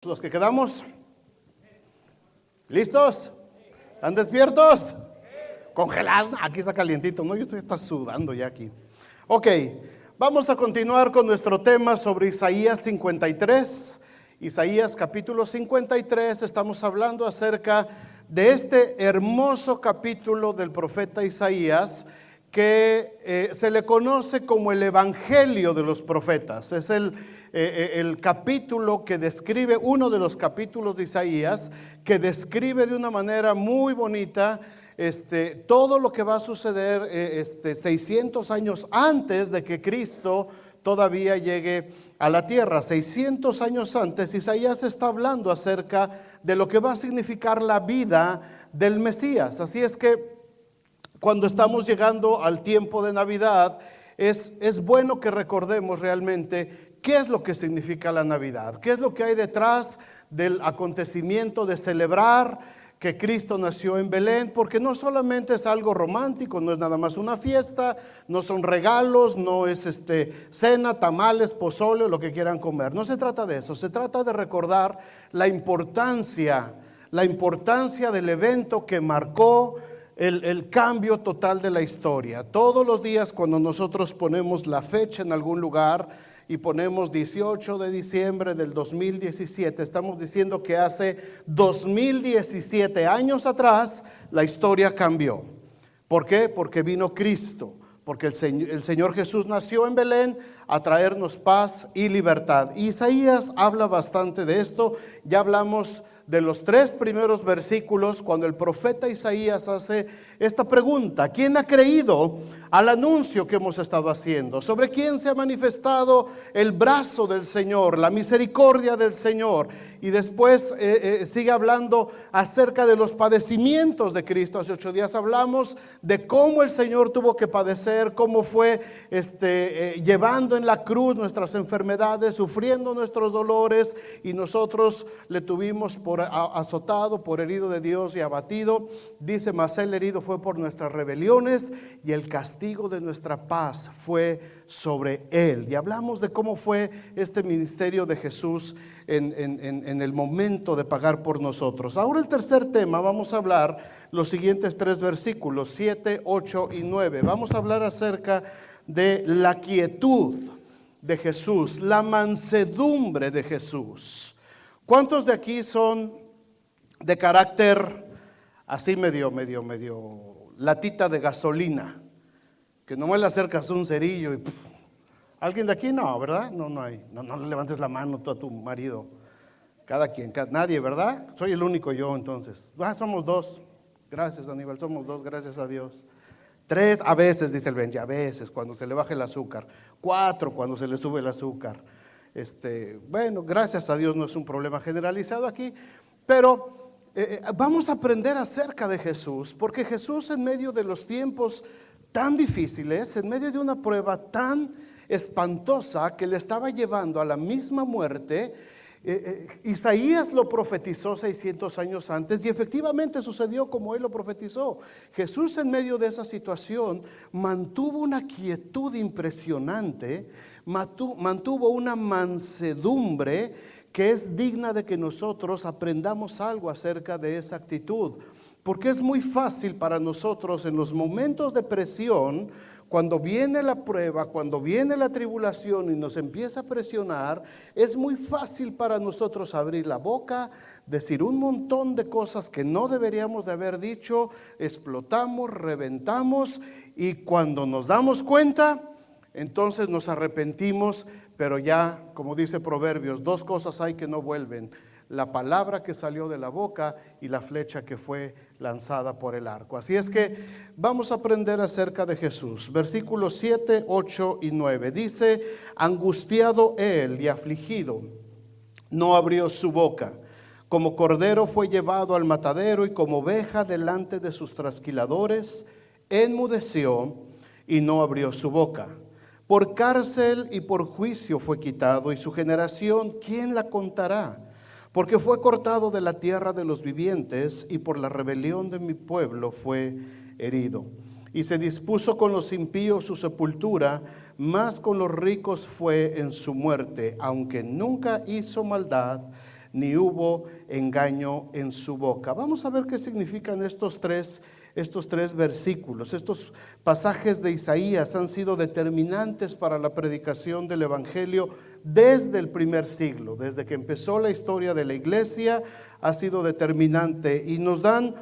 Los que quedamos, ¿listos? ¿Están despiertos? Congelados, aquí está calientito, ¿no? Yo estoy sudando ya aquí. Ok, vamos a continuar con nuestro tema sobre Isaías 53. Isaías capítulo 53, estamos hablando acerca de este hermoso capítulo del profeta Isaías que se le conoce como el Evangelio de los profetas. Es el capítulo que describe, uno de los capítulos de Isaías, que describe de una manera muy bonita todo lo que va a suceder 600 años antes de que Cristo todavía llegue a la tierra. 600 años antes, Isaías está hablando acerca de lo que va a significar la vida del Mesías. Así es que cuando estamos llegando al tiempo de Navidad, es bueno que recordemos realmente qué es lo que significa la Navidad, qué es lo que hay detrás del acontecimiento de celebrar que Cristo nació en Belén, porque no solamente es algo romántico, no es nada más una fiesta, no son regalos, no es cena, tamales, pozole, lo que quieran comer. No se trata de eso, se trata de recordar la importancia del evento que marcó el cambio total de la historia. Todos los días cuando nosotros ponemos la fecha en algún lugar y ponemos 18 de diciembre del 2017, estamos diciendo que hace 2017 años atrás la historia cambió. ¿Por qué? Porque vino Cristo, porque el Señor Jesús nació en Belén a traernos paz y libertad. Isaías habla bastante de esto. Ya hablamos de los 3 primeros versículos cuando el profeta Isaías hace esta pregunta: ¿quién ha creído al anuncio que hemos estado haciendo? ¿Sobre quién se ha manifestado el brazo del Señor, la misericordia del Señor? Y después sigue hablando acerca de los padecimientos de Cristo. Hace 8 días hablamos de cómo el Señor tuvo que padecer, cómo fue llevando en la cruz nuestras enfermedades, sufriendo nuestros dolores, y nosotros le tuvimos por azotado, por herido de Dios y abatido. Dice: mas el herido fue por nuestras rebeliones y el castigo de nuestra paz fue sobre él. Y hablamos de cómo fue este ministerio de Jesús en el momento de pagar por nosotros. Ahora el tercer tema, vamos a hablar los siguientes 3 versículos, 7, 8 y 9. Vamos a hablar acerca de la quietud de Jesús, la mansedumbre de Jesús. ¿Cuántos de aquí son de carácter así medio latita de gasolina? Que nomás le acercas un cerillo y ¡puf! ¿Alguien de aquí? No, ¿verdad? No hay. No le levantes la mano tú a tu marido. Cada quien, nadie, ¿verdad? Soy el único yo entonces. Somos 2. Gracias, Aníbal, somos 2, gracias a Dios. 3 a veces, dice el Benji, a veces cuando se le baja el azúcar. 4 cuando se le sube el azúcar. Bueno, gracias a Dios no es un problema generalizado aquí, pero vamos a aprender acerca de Jesús, porque Jesús, en medio de los tiempos tan difíciles, en medio de una prueba tan espantosa que le estaba llevando a la misma muerte, Isaías lo profetizó 600 años antes y efectivamente sucedió como él lo profetizó. Jesús, en medio de esa situación, mantuvo una quietud impresionante, mantuvo una mansedumbre que es digna de que nosotros aprendamos algo acerca de esa actitud. Porque es muy fácil para nosotros en los momentos de presión, cuando viene la prueba, cuando viene la tribulación y nos empieza a presionar, es muy fácil para nosotros abrir la boca, decir un montón de cosas que no deberíamos de haber dicho, explotamos, reventamos, y cuando nos damos cuenta, entonces nos arrepentimos. Pero ya, como dice Proverbios, 2 cosas hay que no vuelven: la palabra que salió de la boca y la flecha que fue lanzada por el arco. Así es que vamos a aprender acerca de Jesús. Versículos 7, 8 y 9. Dice: angustiado él y afligido, no abrió su boca. Como cordero fue llevado al matadero, y como oveja delante de sus trasquiladores, enmudeció y no abrió su boca. Por cárcel y por juicio fue quitado, y su generación, ¿quién la contará? Porque fue cortado de la tierra de los vivientes, y por la rebelión de mi pueblo fue herido. Y se dispuso con los impíos su sepultura, mas con los ricos fue en su muerte. Aunque nunca hizo maldad, ni hubo engaño en su boca. Vamos a ver qué significan estos tres versículos. Estos pasajes de Isaías han sido determinantes para la predicación del Evangelio desde el primer siglo, desde que empezó la historia de la iglesia, ha sido determinante y nos dan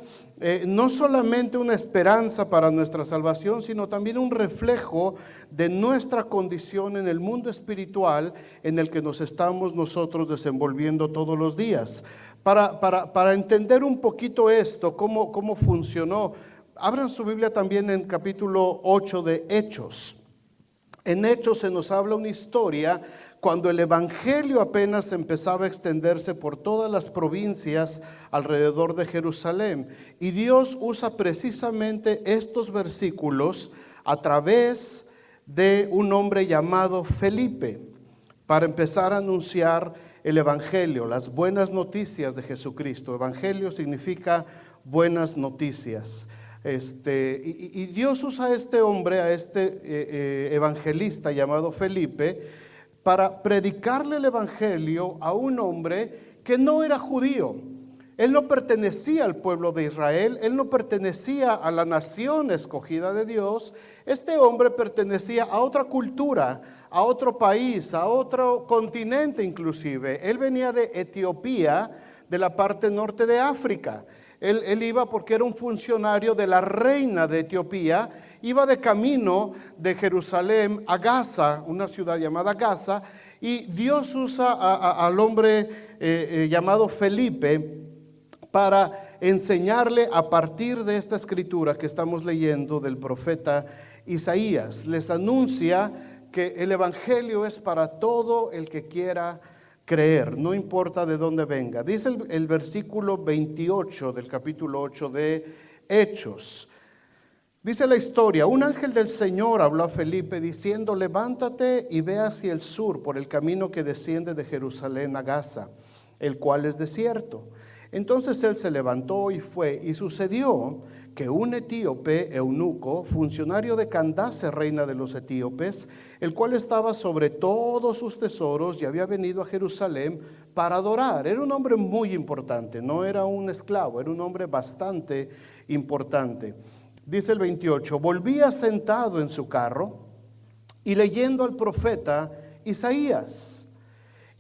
no solamente una esperanza para nuestra salvación, sino también un reflejo de nuestra condición en el mundo espiritual en el que nos estamos nosotros desenvolviendo todos los días. Para entender un poquito esto, cómo funcionó, abran su Biblia también en capítulo 8 de Hechos. En Hechos se nos habla una historia cuando el evangelio apenas empezaba a extenderse por todas las provincias alrededor de Jerusalén. Y Dios usa precisamente estos versículos a través de un hombre llamado Felipe para empezar a anunciar el evangelio, las buenas noticias de Jesucristo. Evangelio significa buenas noticias. Y Dios usa a este hombre, a este evangelista llamado Felipe, para predicarle el evangelio a un hombre que no era judío. Él no pertenecía al pueblo de Israel, él no pertenecía a la nación escogida de Dios. Este hombre pertenecía a otra cultura, a otro país, a otro continente inclusive. Él venía de Etiopía, de la parte norte de África. Él iba porque era un funcionario de la reina de Etiopía, iba de camino de Jerusalén a Gaza, una ciudad llamada Gaza, y Dios usa al hombre llamado Felipe para enseñarle a partir de esta escritura que estamos leyendo del profeta Isaías. Les anuncia que el evangelio es para todo el que quiera creer, no importa de dónde venga. Dice el versículo 28 del capítulo 8 de Hechos. Dice la historia: un ángel del Señor habló a Felipe diciendo: levántate y ve hacia el sur por el camino que desciende de Jerusalén a Gaza, el cual es desierto. Entonces él se levantó y fue, y sucedió que un etíope eunuco, funcionario de Candace, reina de los etíopes, el cual estaba sobre todos sus tesoros y había venido a Jerusalén para adorar. Era un hombre muy importante, no era un esclavo, era un hombre bastante importante. Dice el 28, volvía sentado en su carro y leyendo al profeta Isaías.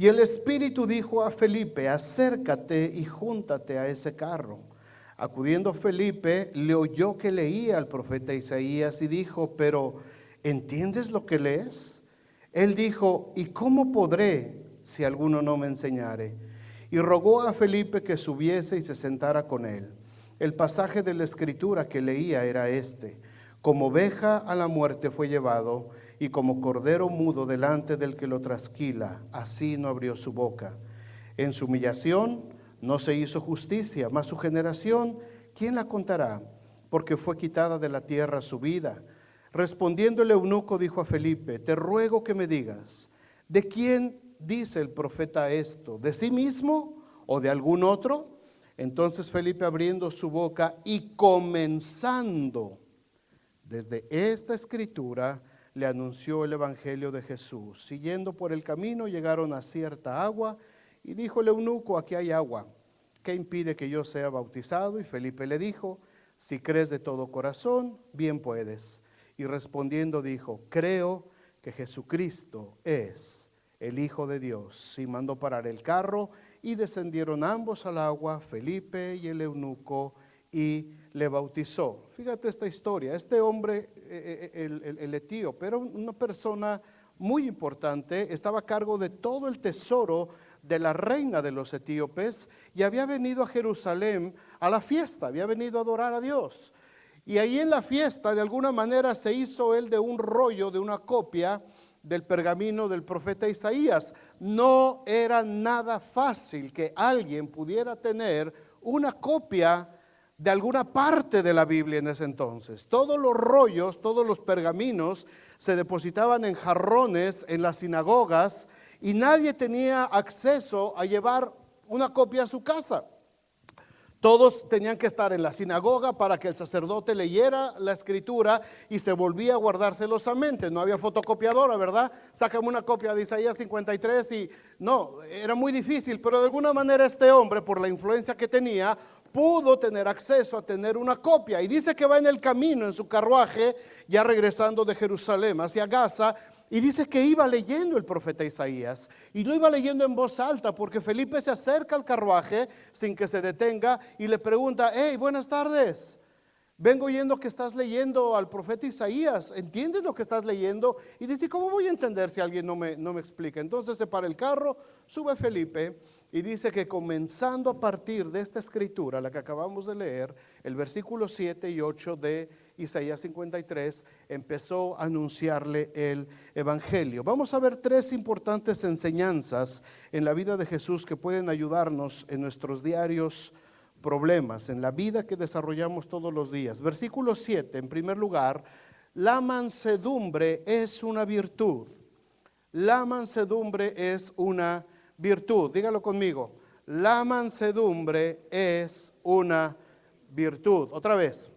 Y el Espíritu dijo a Felipe: acércate y júntate a ese carro. Acudiendo Felipe, le oyó que leía al profeta Isaías y dijo: pero ¿entiendes lo que lees? Él dijo: ¿y cómo podré si alguno no me enseñare? Y rogó a Felipe que subiese y se sentara con él. El pasaje de la escritura que leía era este: como oveja a la muerte fue llevado, y como cordero mudo delante del que lo trasquila, así no abrió su boca. En su humillación no se hizo justicia, mas su generación, ¿quién la contará? Porque fue quitada de la tierra su vida. Respondiendo el eunuco dijo a Felipe: te ruego que me digas, ¿de quién dice el profeta esto? ¿De sí mismo o de algún otro? Entonces Felipe, abriendo su boca y comenzando desde esta escritura, le anunció el evangelio de Jesús. Siguiendo por el camino llegaron a cierta agua y dijo el eunuco: aquí hay agua, ¿qué impide que yo sea bautizado? Y Felipe le dijo: si crees de todo corazón, bien puedes. Y respondiendo dijo: creo que Jesucristo es el Hijo de Dios. Y mandó parar el carro y descendieron ambos al agua, Felipe y el eunuco, y le bautizó. Fíjate esta historia. Este hombre, el etíope, era una persona muy importante, estaba a cargo de todo el tesoro de la reina de los etíopes y había venido a Jerusalén a la fiesta, había venido a adorar a Dios. Y ahí en la fiesta, de alguna manera, se hizo él de un rollo, de una copia del pergamino del profeta Isaías. No era nada fácil que alguien pudiera tener una copia de alguna parte de la Biblia en ese entonces. Todos los rollos, todos los pergaminos se depositaban en jarrones en las sinagogas y nadie tenía acceso a llevar una copia a su casa. Todos tenían que estar en la sinagoga para que el sacerdote leyera la escritura y se volvía a guardar celosamente. No había fotocopiadora, ¿verdad? Sácame una copia de Isaías 53 y no, era muy difícil, pero de alguna manera este hombre, por la influencia que tenía, pudo tener acceso a tener una copia. Y dice que va en el camino, en su carruaje, ya regresando de Jerusalén hacia Gaza, y dice que iba leyendo el profeta Isaías, y lo iba leyendo en voz alta, porque Felipe se acerca al carruaje sin que se detenga y le pregunta: hey, buenas tardes, vengo oyendo que estás leyendo al profeta Isaías, ¿entiendes lo que estás leyendo? Y dice: ¿cómo voy a entender si alguien no me explica? Entonces se para el carro, sube Felipe y dice que comenzando a partir de esta escritura, la que acabamos de leer, el versículo 7 y 8 de Isaías 53, empezó a anunciarle el evangelio. Vamos a ver tres importantes enseñanzas en la vida de Jesús que pueden ayudarnos en nuestros diarios problemas, en la vida que desarrollamos todos los días. Versículo 7, en primer lugar, la mansedumbre es una virtud. La mansedumbre es una virtud. Dígalo conmigo. La mansedumbre es una virtud. Otra vez.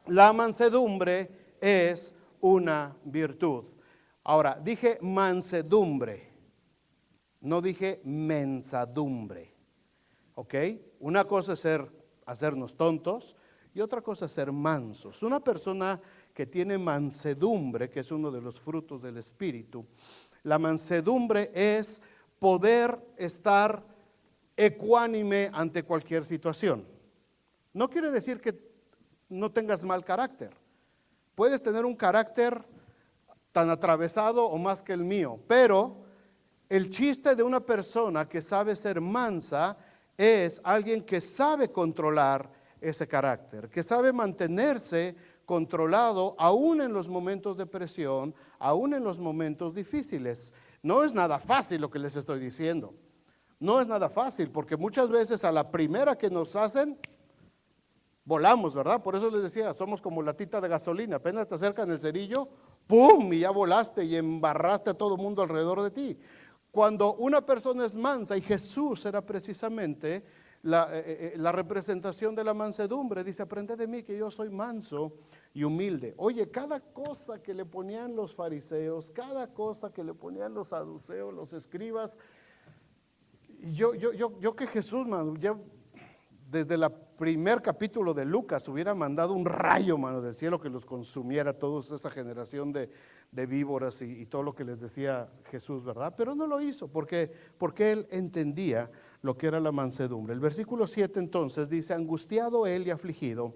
La mansedumbre es una virtud. Ahora, dije mansedumbre, no dije mensadumbre. ¿Ok? Una cosa es hacernos tontos y otra cosa es ser mansos. Una persona que tiene mansedumbre, que es uno de los frutos del Espíritu, la mansedumbre es poder estar ecuánime ante cualquier situación. No quiere decir que no tengas mal carácter. Puedes tener un carácter tan atravesado o más que el mío, pero el chiste de una persona que sabe ser mansa es alguien que sabe controlar ese carácter, que sabe mantenerse controlado aún en los momentos de presión, aún en los momentos difíciles. No es nada fácil lo que les estoy diciendo. No es nada fácil, porque muchas veces a la primera que nos hacen, volamos, ¿verdad? Por eso les decía, somos como latita de gasolina. Apenas te acercan el cerillo, ¡pum! Y ya volaste y embarraste a todo el mundo alrededor de ti. Cuando una persona es mansa, y Jesús era precisamente la representación de la mansedumbre, dice: aprende de mí que yo soy manso y humilde. Oye, cada cosa que le ponían los fariseos, cada cosa que le ponían los saduceos, los escribas, yo que Jesús, mano, ya desde el primer capítulo de Lucas hubiera mandado un rayo, mano, del cielo que los consumiera toda esa generación de víboras y todo lo que les decía Jesús, ¿verdad? Pero no lo hizo porque él entendía lo que era la mansedumbre. El versículo 7 entonces dice: angustiado él y afligido,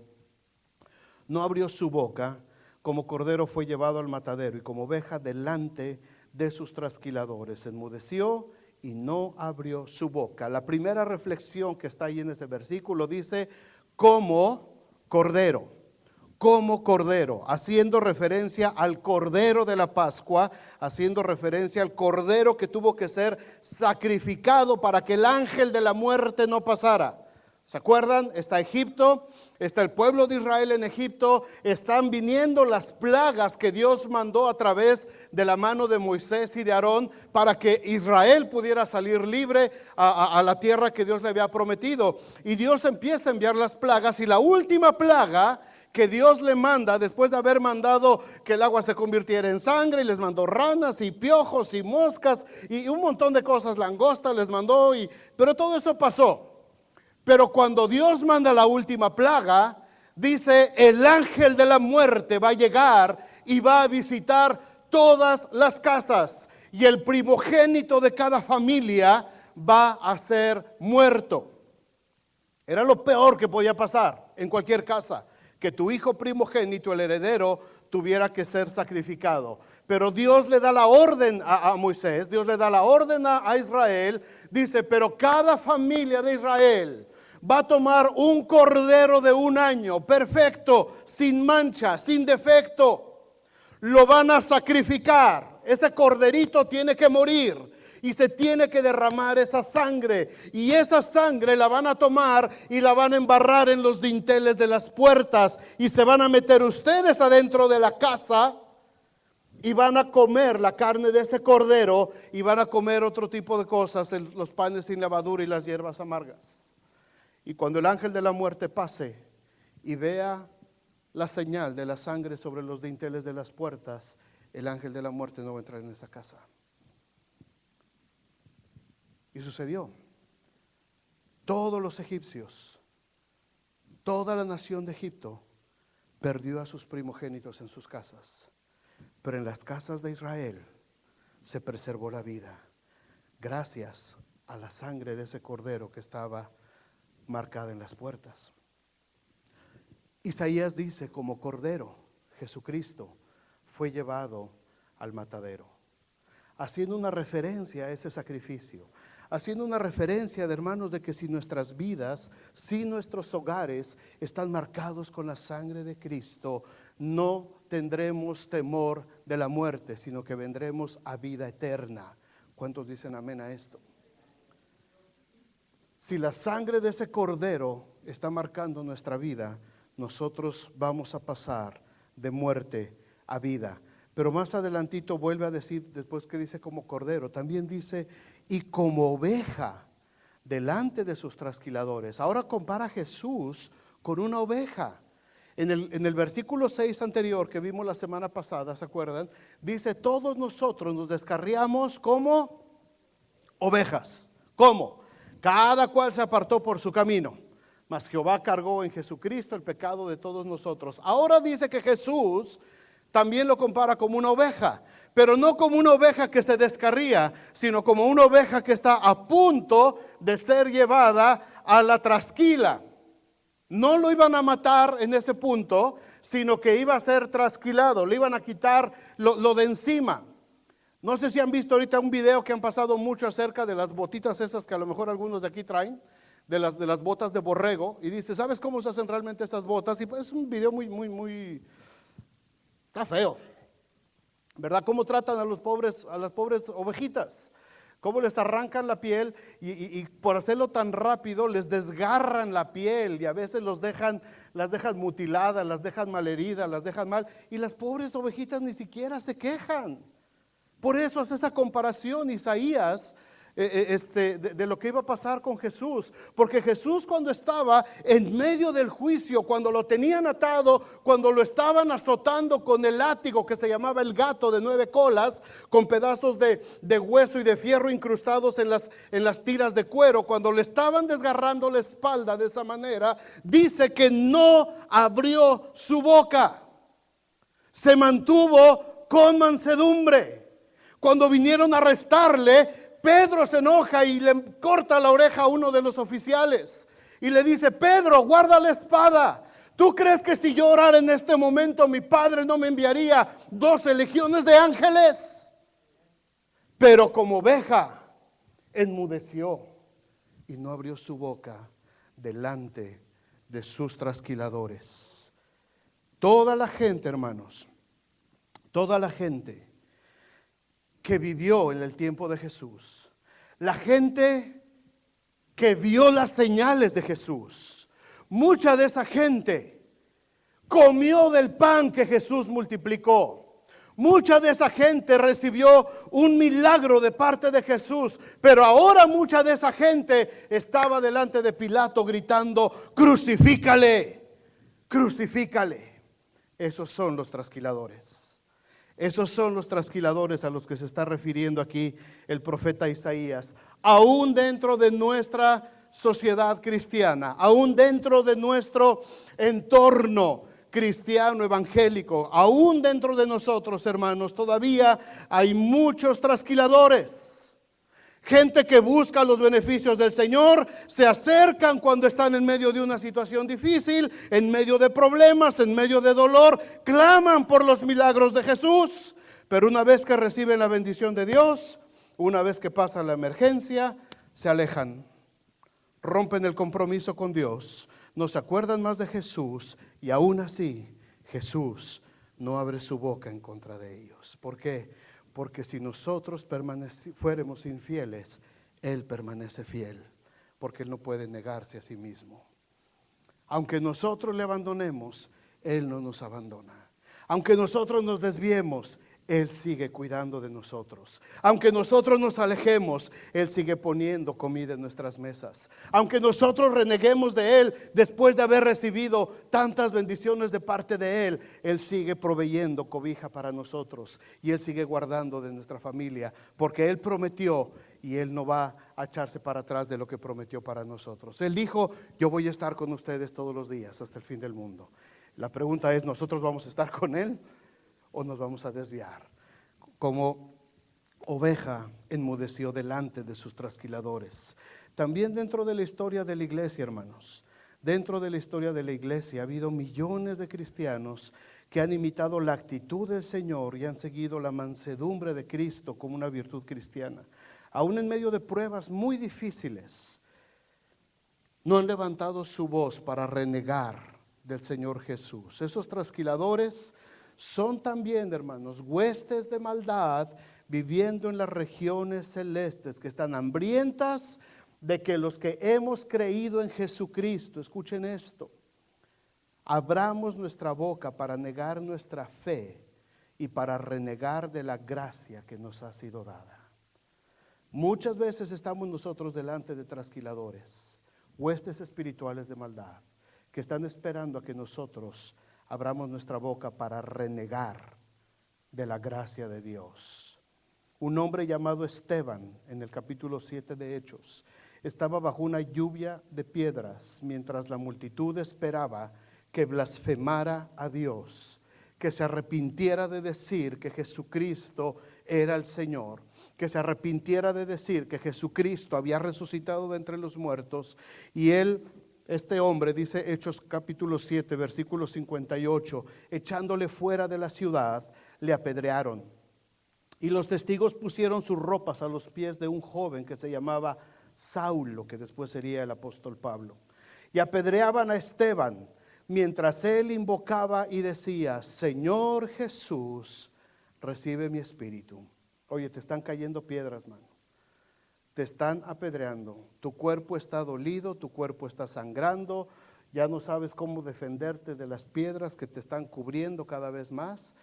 no abrió su boca, como cordero fue llevado al matadero y como oveja delante de sus trasquiladores, enmudeció y no abrió su boca. La primera reflexión que está ahí en ese versículo dice: como cordero, haciendo referencia al cordero de la Pascua, haciendo referencia al cordero que tuvo que ser sacrificado para que el ángel de la muerte no pasara. ¿Se acuerdan? Está Egipto, está el pueblo de Israel en Egipto, están viniendo las plagas que Dios mandó a través de la mano de Moisés y de Aarón para que Israel pudiera salir libre a la tierra que Dios le había prometido. Y Dios empieza a enviar las plagas, y la última plaga que Dios le manda, después de haber mandado que el agua se convirtiera en sangre, y les mandó ranas y piojos y moscas y un montón de cosas, langostas les mandó, pero todo eso pasó. Pero cuando Dios manda la última plaga, dice: el ángel de la muerte va a llegar y va a visitar todas las casas, y el primogénito de cada familia va a ser muerto. Era lo peor que podía pasar en cualquier casa, que tu hijo primogénito, el heredero, tuviera que ser sacrificado. Pero Dios le da la orden a Moisés, Dios le da la orden a Israel, dice: pero cada familia de Israel va a tomar un cordero de 1 año, perfecto, sin mancha, sin defecto. Lo van a sacrificar. Ese corderito tiene que morir y se tiene que derramar esa sangre. Y esa sangre la van a tomar y la van a embarrar en los dinteles de las puertas. Y se van a meter ustedes adentro de la casa y van a comer la carne de ese cordero, y van a comer otro tipo de cosas, los panes sin levadura y las hierbas amargas. Y cuando el ángel de la muerte pase y vea la señal de la sangre sobre los dinteles de las puertas, el ángel de la muerte no va a entrar en esa casa. Y sucedió. Todos los egipcios, toda la nación de Egipto perdió a sus primogénitos en sus casas, pero en las casas de Israel se preservó la vida, gracias a la sangre de ese cordero que estaba marcada en las puertas. Isaías dice, como cordero, Jesucristo fue llevado al matadero, haciendo una referencia a ese sacrificio, haciendo una referencia, de hermanos, de que si nuestras vidas, si nuestros hogares están marcados con la sangre de Cristo, no tendremos temor de la muerte, sino que vendremos a vida eterna. ¿Cuántos dicen amén a esto? Si la sangre de ese cordero está marcando nuestra vida, nosotros vamos a pasar de muerte a vida. Pero más adelantito vuelve a decir, después que dice como cordero, también dice, y como oveja delante de sus trasquiladores. Ahora compara a Jesús con una oveja. En el versículo 6 anterior que vimos la semana pasada, ¿se acuerdan? Dice, todos nosotros nos descarriamos como ovejas. ¿Cómo? Cada cual se apartó por su camino, mas Jehová cargó en Jesucristo el pecado de todos nosotros. Ahora dice que Jesús también lo compara como una oveja, pero no como una oveja que se descarría, sino como una oveja que está a punto de ser llevada a la trasquila. No lo iban a matar en ese punto, sino que iba a ser trasquilado, le iban a quitar lo de encima. No sé si han visto ahorita un video que han pasado mucho acerca de las botitas esas que a lo mejor algunos de aquí traen, de las botas de borrego, y dice, ¿sabes cómo se hacen realmente estas botas? Y pues es un video muy está feo, ¿verdad? Cómo tratan a las pobres ovejitas, cómo les arrancan la piel y por hacerlo tan rápido les desgarran la piel y a veces las dejan mutiladas, las dejan malheridas, las dejan mal, y las pobres ovejitas ni siquiera se quejan. Por eso hace esa comparación Isaías de lo que iba a pasar con Jesús, porque Jesús, cuando estaba en medio del juicio, cuando lo tenían atado, cuando lo estaban azotando con el látigo que se llamaba el gato de 9 colas, con pedazos de hueso y de fierro incrustados en las tiras de cuero, cuando le estaban desgarrando la espalda de esa manera, dice que no abrió su boca, se mantuvo con mansedumbre. Cuando vinieron a arrestarle, Pedro se enoja y le corta la oreja a uno de los oficiales y le dice, Pedro, guarda la espada. ¿Tú crees que si yo orara en este momento mi Padre no me enviaría 12 legiones de ángeles? Pero como oveja enmudeció y no abrió su boca delante de sus trasquiladores. Toda la gente, hermanos, toda la gente que vivió en el tiempo de Jesús, la gente que vio las señales de Jesús, mucha de esa gente comió del pan que Jesús multiplicó. Mucha de esa gente recibió un milagro de parte de Jesús, pero ahora mucha de esa gente estaba delante de Pilato gritando, crucifícale, crucifícale. Esos son los trasquiladores. Esos son los trasquiladores a los que se está refiriendo aquí el profeta Isaías. Aún dentro de nuestra sociedad cristiana, aún dentro de nuestro entorno cristiano evangélico, aún dentro de nosotros, hermanos, todavía hay muchos trasquiladores. Gente que busca los beneficios del Señor, se acercan cuando están en medio de una situación difícil, en medio de problemas, en medio de dolor, claman por los milagros de Jesús, pero una vez que reciben la bendición de Dios, una vez que pasa la emergencia, se alejan, rompen el compromiso con Dios, no se acuerdan más de Jesús y aún así Jesús no abre su boca en contra de ellos. ¿Por qué? Porque si nosotros fuéramos infieles, Él permanece fiel, porque Él no puede negarse a sí mismo. Aunque nosotros le abandonemos, Él no nos abandona. Aunque nosotros nos desviemos, Él sigue cuidando de nosotros. Aunque nosotros nos alejemos, Él sigue poniendo comida en nuestras mesas. Aunque nosotros reneguemos de Él después de haber recibido tantas bendiciones de parte de Él, Él sigue proveyendo cobija para nosotros. Y Él sigue guardando de nuestra familia, porque Él prometió y Él no va a echarse para atrás de lo que prometió para nosotros. Él dijo: yo voy a estar con ustedes todos los días hasta el fin del mundo. La pregunta es: ¿nosotros vamos a estar con Él o nos vamos a desviar? Como oveja enmudeció delante de sus trasquiladores. También dentro de la historia de la iglesia, hermanos, dentro de la historia de la iglesia ha habido millones de cristianos que han imitado la actitud del Señor y han seguido la mansedumbre de Cristo como una virtud cristiana. Aún en medio de pruebas muy difíciles, no han levantado su voz para renegar del Señor Jesús. Esos trasquiladores son también, hermanos, huestes de maldad viviendo en las regiones celestes, que están hambrientas de que los que hemos creído en Jesucristo, escuchen esto, abramos nuestra boca para negar nuestra fe y para renegar de la gracia que nos ha sido dada. Muchas veces estamos nosotros delante de trasquiladores, huestes espirituales de maldad, que están esperando a que nosotros abramos nuestra boca para renegar de la gracia de Dios. Un hombre llamado Esteban, en el capítulo 7 de Hechos, estaba bajo una lluvia de piedras mientras la multitud esperaba que blasfemara a Dios, que se arrepintiera de decir que Jesucristo era el Señor, que se arrepintiera de decir que Jesucristo había resucitado de entre los muertos. Y este hombre, dice Hechos capítulo 7, versículo 58, echándole fuera de la ciudad, le apedrearon. Y los testigos pusieron sus ropas a los pies de un joven que se llamaba Saulo, que después sería el apóstol Pablo. Y apedreaban a Esteban, mientras él invocaba y decía: Señor Jesús, recibe mi espíritu. Oye, te están cayendo piedras, mano. Te están apedreando, tu cuerpo está dolido, tu cuerpo está sangrando, ya no sabes cómo defenderte de las piedras que te están cubriendo cada vez más.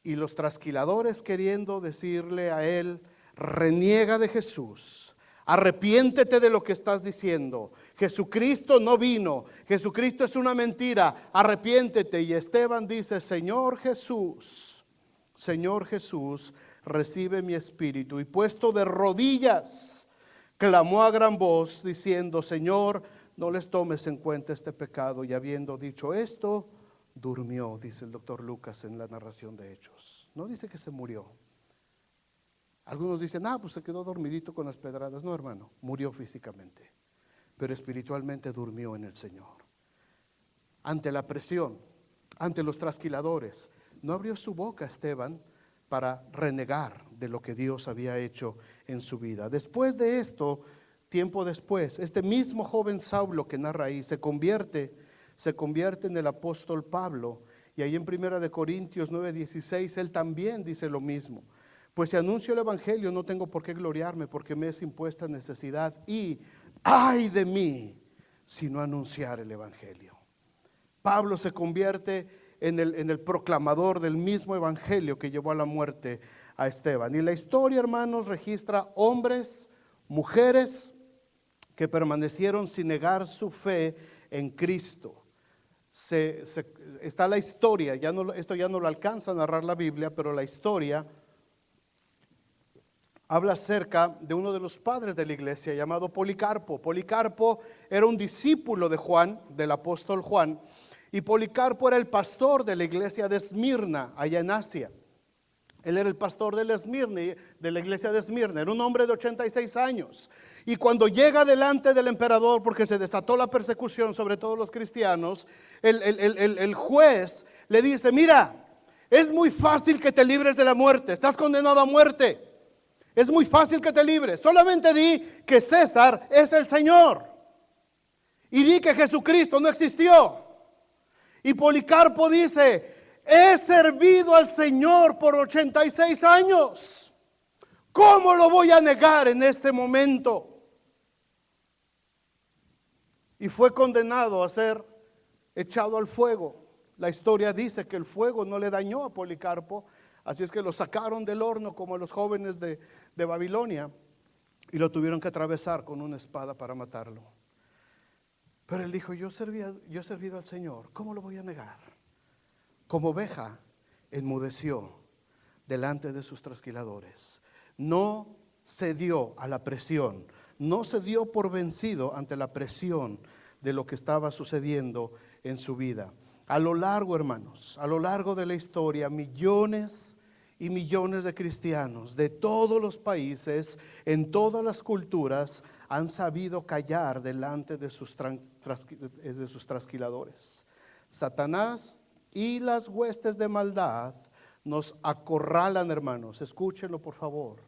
Y los trasquiladores queriendo decirle a él: reniega de Jesús, arrepiéntete de lo que estás diciendo, Jesucristo no vino, Jesucristo es una mentira, arrepiéntete. Y Esteban dice: Señor Jesús, recibe mi espíritu. Y puesto de rodillas, clamó a gran voz diciendo: Señor, no les tomes en cuenta este pecado. Y habiendo dicho esto, durmió, dice el doctor Lucas en la narración de Hechos. No dice que se murió. Algunos dicen: pues se quedó dormidito con las pedradas. No, hermano, murió físicamente, pero espiritualmente durmió en el Señor. Ante la presión, ante los trasquiladores, no abrió su boca Esteban para renegar de lo que Dios había hecho en su vida. Después de esto, tiempo después, este mismo joven Saulo que narra ahí se convierte en el apóstol Pablo. Y ahí en 1 Corintios 9:16 él también dice lo mismo: pues si anuncio el evangelio no tengo por qué gloriarme, porque me es impuesta necesidad, y ay de mí si no anunciar el evangelio. Pablo se convierte en el proclamador del mismo evangelio que llevó a la muerte a Esteban. Y la historia, hermanos, registra hombres, mujeres que permanecieron sin negar su fe en Cristo. Está la historia, esto ya no lo alcanza a narrar la Biblia, pero la historia habla acerca de uno de los padres de la iglesia llamado Policarpo. Policarpo era un discípulo de Juan, del apóstol Juan, y Policarpo era el pastor de la iglesia de Esmirna, allá en Asia. Él era el pastor de la iglesia de Esmirna, era un hombre de 86 años. Y cuando llega delante del emperador, porque se desató la persecución sobre todos los cristianos, el juez le dice: mira, es muy fácil que te libres de la muerte, estás condenado a muerte. Es muy fácil que te libres, solamente di que César es el Señor y di que Jesucristo no existió. Y Policarpo dice: he servido al Señor por 86 años. ¿Cómo lo voy a negar en este momento? Y fue condenado a ser echado al fuego. La historia dice que el fuego no le dañó a Policarpo Así es que lo sacaron del horno como a los jóvenes de Babilonia y lo tuvieron que atravesar con una espada para matarlo. Pero él dijo, yo he servido al Señor, ¿cómo lo voy a negar? Como oveja enmudeció delante de sus trasquiladores. No cedió a la presión, no se dio por vencido ante la presión de lo que estaba sucediendo en su vida. A lo largo, hermanos, a lo largo de la historia, millones y millones de cristianos de todos los países, en todas las culturas, han sabido callar delante de sus trasquiladores. Satanás y las huestes de maldad nos acorralan, hermanos. Escúchenlo, por favor.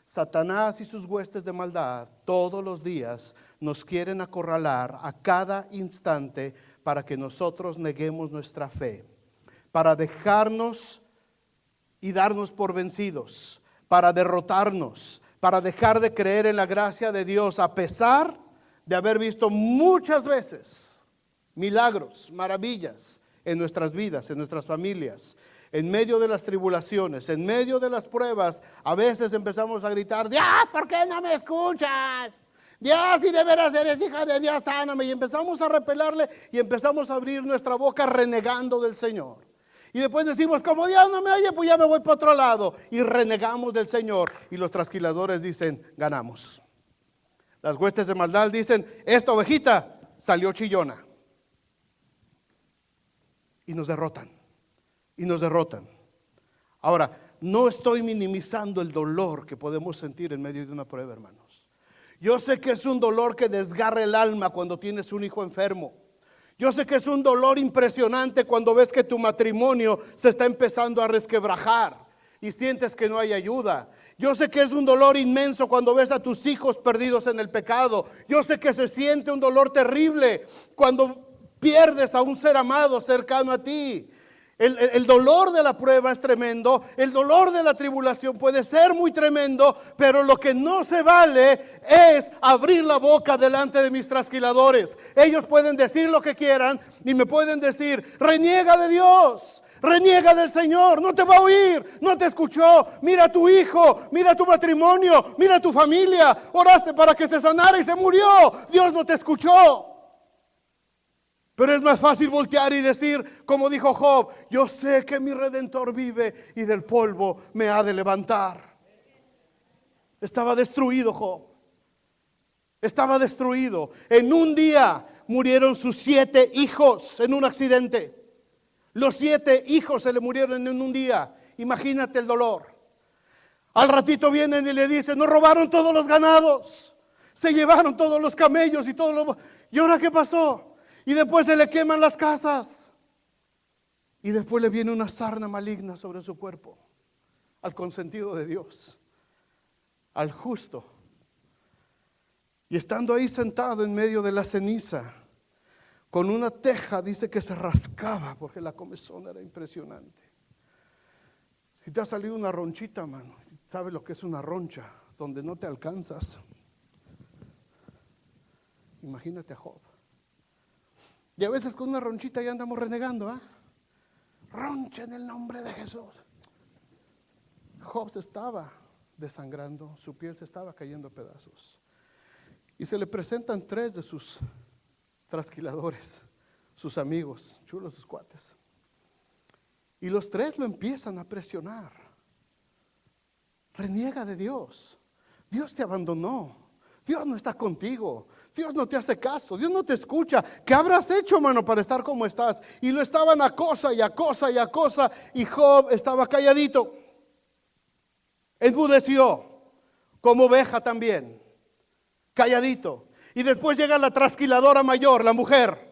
Satanás y sus huestes de maldad todos los días nos quieren acorralar a cada instante para que nosotros neguemos nuestra fe, para dejarnos y darnos por vencidos, para derrotarnos, para dejar de creer en la gracia de Dios, a pesar de haber visto muchas veces milagros, maravillas en nuestras vidas, en nuestras familias. En medio de las tribulaciones, en medio de las pruebas, a veces empezamos a gritar, Dios, ¿por qué no me escuchas? Dios, si de veras eres hija de Dios, sáname. Y empezamos a repelarle y empezamos a abrir nuestra boca renegando del Señor. Y después decimos, como Dios no me oye, pues ya me voy para otro lado. Y renegamos del Señor. Y los trasquiladores dicen, ganamos. Las huestes de maldad dicen, esta ovejita salió chillona. Y nos derrotan. Y nos derrotan. Ahora, no estoy minimizando el dolor que podemos sentir en medio de una prueba, hermanos. Yo sé que es un dolor que desgarra el alma cuando tienes un hijo enfermo. Yo sé que es un dolor impresionante cuando ves que tu matrimonio se está empezando a resquebrajar y sientes que no hay ayuda. Yo sé que es un dolor inmenso cuando ves a tus hijos perdidos en el pecado. Yo sé que se siente un dolor terrible cuando pierdes a un ser amado cercano a ti. El dolor de la prueba es tremendo, el dolor de la tribulación puede ser muy tremendo, pero lo que no se vale es abrir la boca delante de mis trasquiladores. Ellos pueden decir lo que quieran y me pueden decir, reniega de Dios, reniega del Señor, no te va a oír, no te escuchó. Mira a tu hijo, mira tu matrimonio, mira tu familia, oraste para que se sanara y se murió, Dios no te escuchó. Pero es más fácil voltear y decir, como dijo Job, yo sé que mi Redentor vive y del polvo me ha de levantar. Estaba destruido Job. Estaba destruido. En un día murieron sus 7 hijos en un accidente. Los 7 hijos se le murieron en un día. Imagínate el dolor. Al ratito vienen y le dicen, nos robaron todos los ganados. Se llevaron todos los camellos y todos los... ¿Y ahora qué pasó? Y después se le queman las casas. Y después le viene una sarna maligna sobre su cuerpo. Al consentido de Dios. Al justo. Y estando ahí sentado en medio de la ceniza, con una teja, dice que se rascaba porque la comezón era impresionante. Si te ha salido una ronchita, mano, ¿sabes lo que es una roncha? Donde no te alcanzas. Imagínate a Job. Y a veces con una ronchita ya andamos renegando, ¿ah? Roncha en el nombre de Jesús. Job se estaba desangrando, su piel se estaba cayendo a pedazos. Y se le presentan 3 de sus trasquiladores, sus amigos, chulos sus cuates. Y los 3 lo empiezan a presionar. Reniega de Dios. Dios te abandonó. Dios no está contigo. Dios no te hace caso. Dios no te escucha. ¿Qué habrás hecho, mano, para estar como estás? Y lo estaban acosa y acosa y acosa. Y Job estaba calladito. Enmudeció. Como oveja también. Calladito. Y después llega la trasquiladora mayor, la mujer.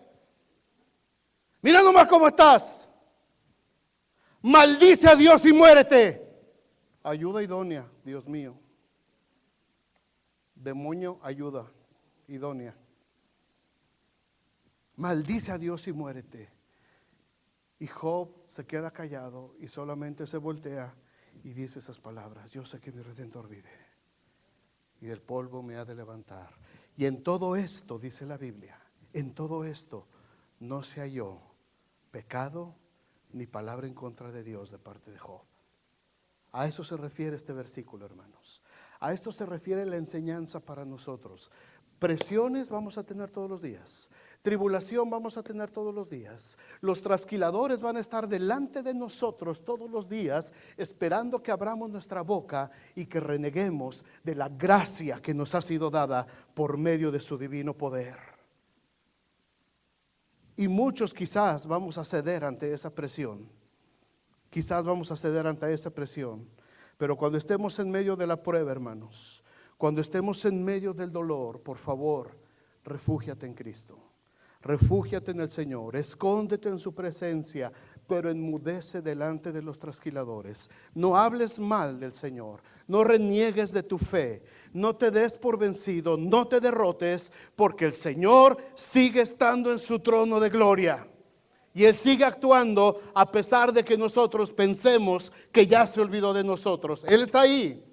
Mira nomás cómo estás. Maldice a Dios y muérete. Ayuda idónea, Dios mío. Demonio, ayuda idónea. Maldice a Dios y muérete. Y Job se queda callado y solamente se voltea y dice esas palabras: yo sé que mi Redentor vive y del polvo me ha de levantar. Y en todo esto, dice la Biblia, en todo esto no se halló pecado ni palabra en contra de Dios de parte de Job. A eso se refiere este versículo, hermanos. A esto se refiere la enseñanza para nosotros. Presiones vamos a tener todos los días. Tribulación vamos a tener todos los días. Los trasquiladores van a estar delante de nosotros todos los días, esperando que abramos nuestra boca y que reneguemos de la gracia que nos ha sido dada por medio de su divino poder. Y muchos quizás vamos a ceder ante esa presión. Quizás vamos a ceder ante esa presión. Pero cuando estemos en medio de la prueba, hermanos, cuando estemos en medio del dolor, por favor, refúgiate en Cristo. Refúgiate en el Señor, escóndete en su presencia, pero enmudece delante de los trasquiladores. No hables mal del Señor, no reniegues de tu fe, no te des por vencido, no te derrotes, porque el Señor sigue estando en su trono de gloria. Y Él sigue actuando a pesar de que nosotros pensemos que ya se olvidó de nosotros. Él está ahí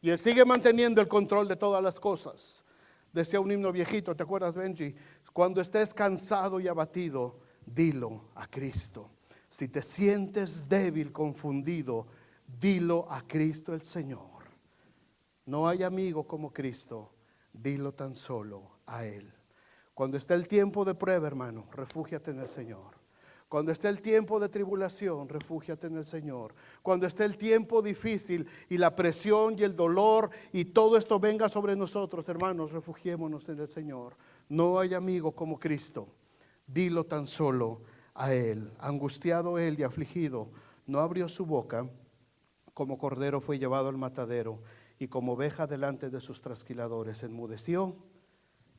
y Él sigue manteniendo el control de todas las cosas. Decía un himno viejito, ¿te acuerdas, Benji? Cuando estés cansado y abatido, dilo a Cristo. Si te sientes débil, confundido, dilo a Cristo el Señor. No hay amigo como Cristo, dilo tan solo a Él. Cuando esté el tiempo de prueba, hermano, refúgiate en el Señor. Cuando esté el tiempo de tribulación, refúgiate en el Señor. Cuando esté el tiempo difícil y la presión y el dolor y todo esto venga sobre nosotros, hermanos, refugiémonos en el Señor. No hay amigo como Cristo. Dilo tan solo a Él. Angustiado Él y afligido, no abrió su boca. Como cordero fue llevado al matadero y como oveja delante de sus trasquiladores, enmudeció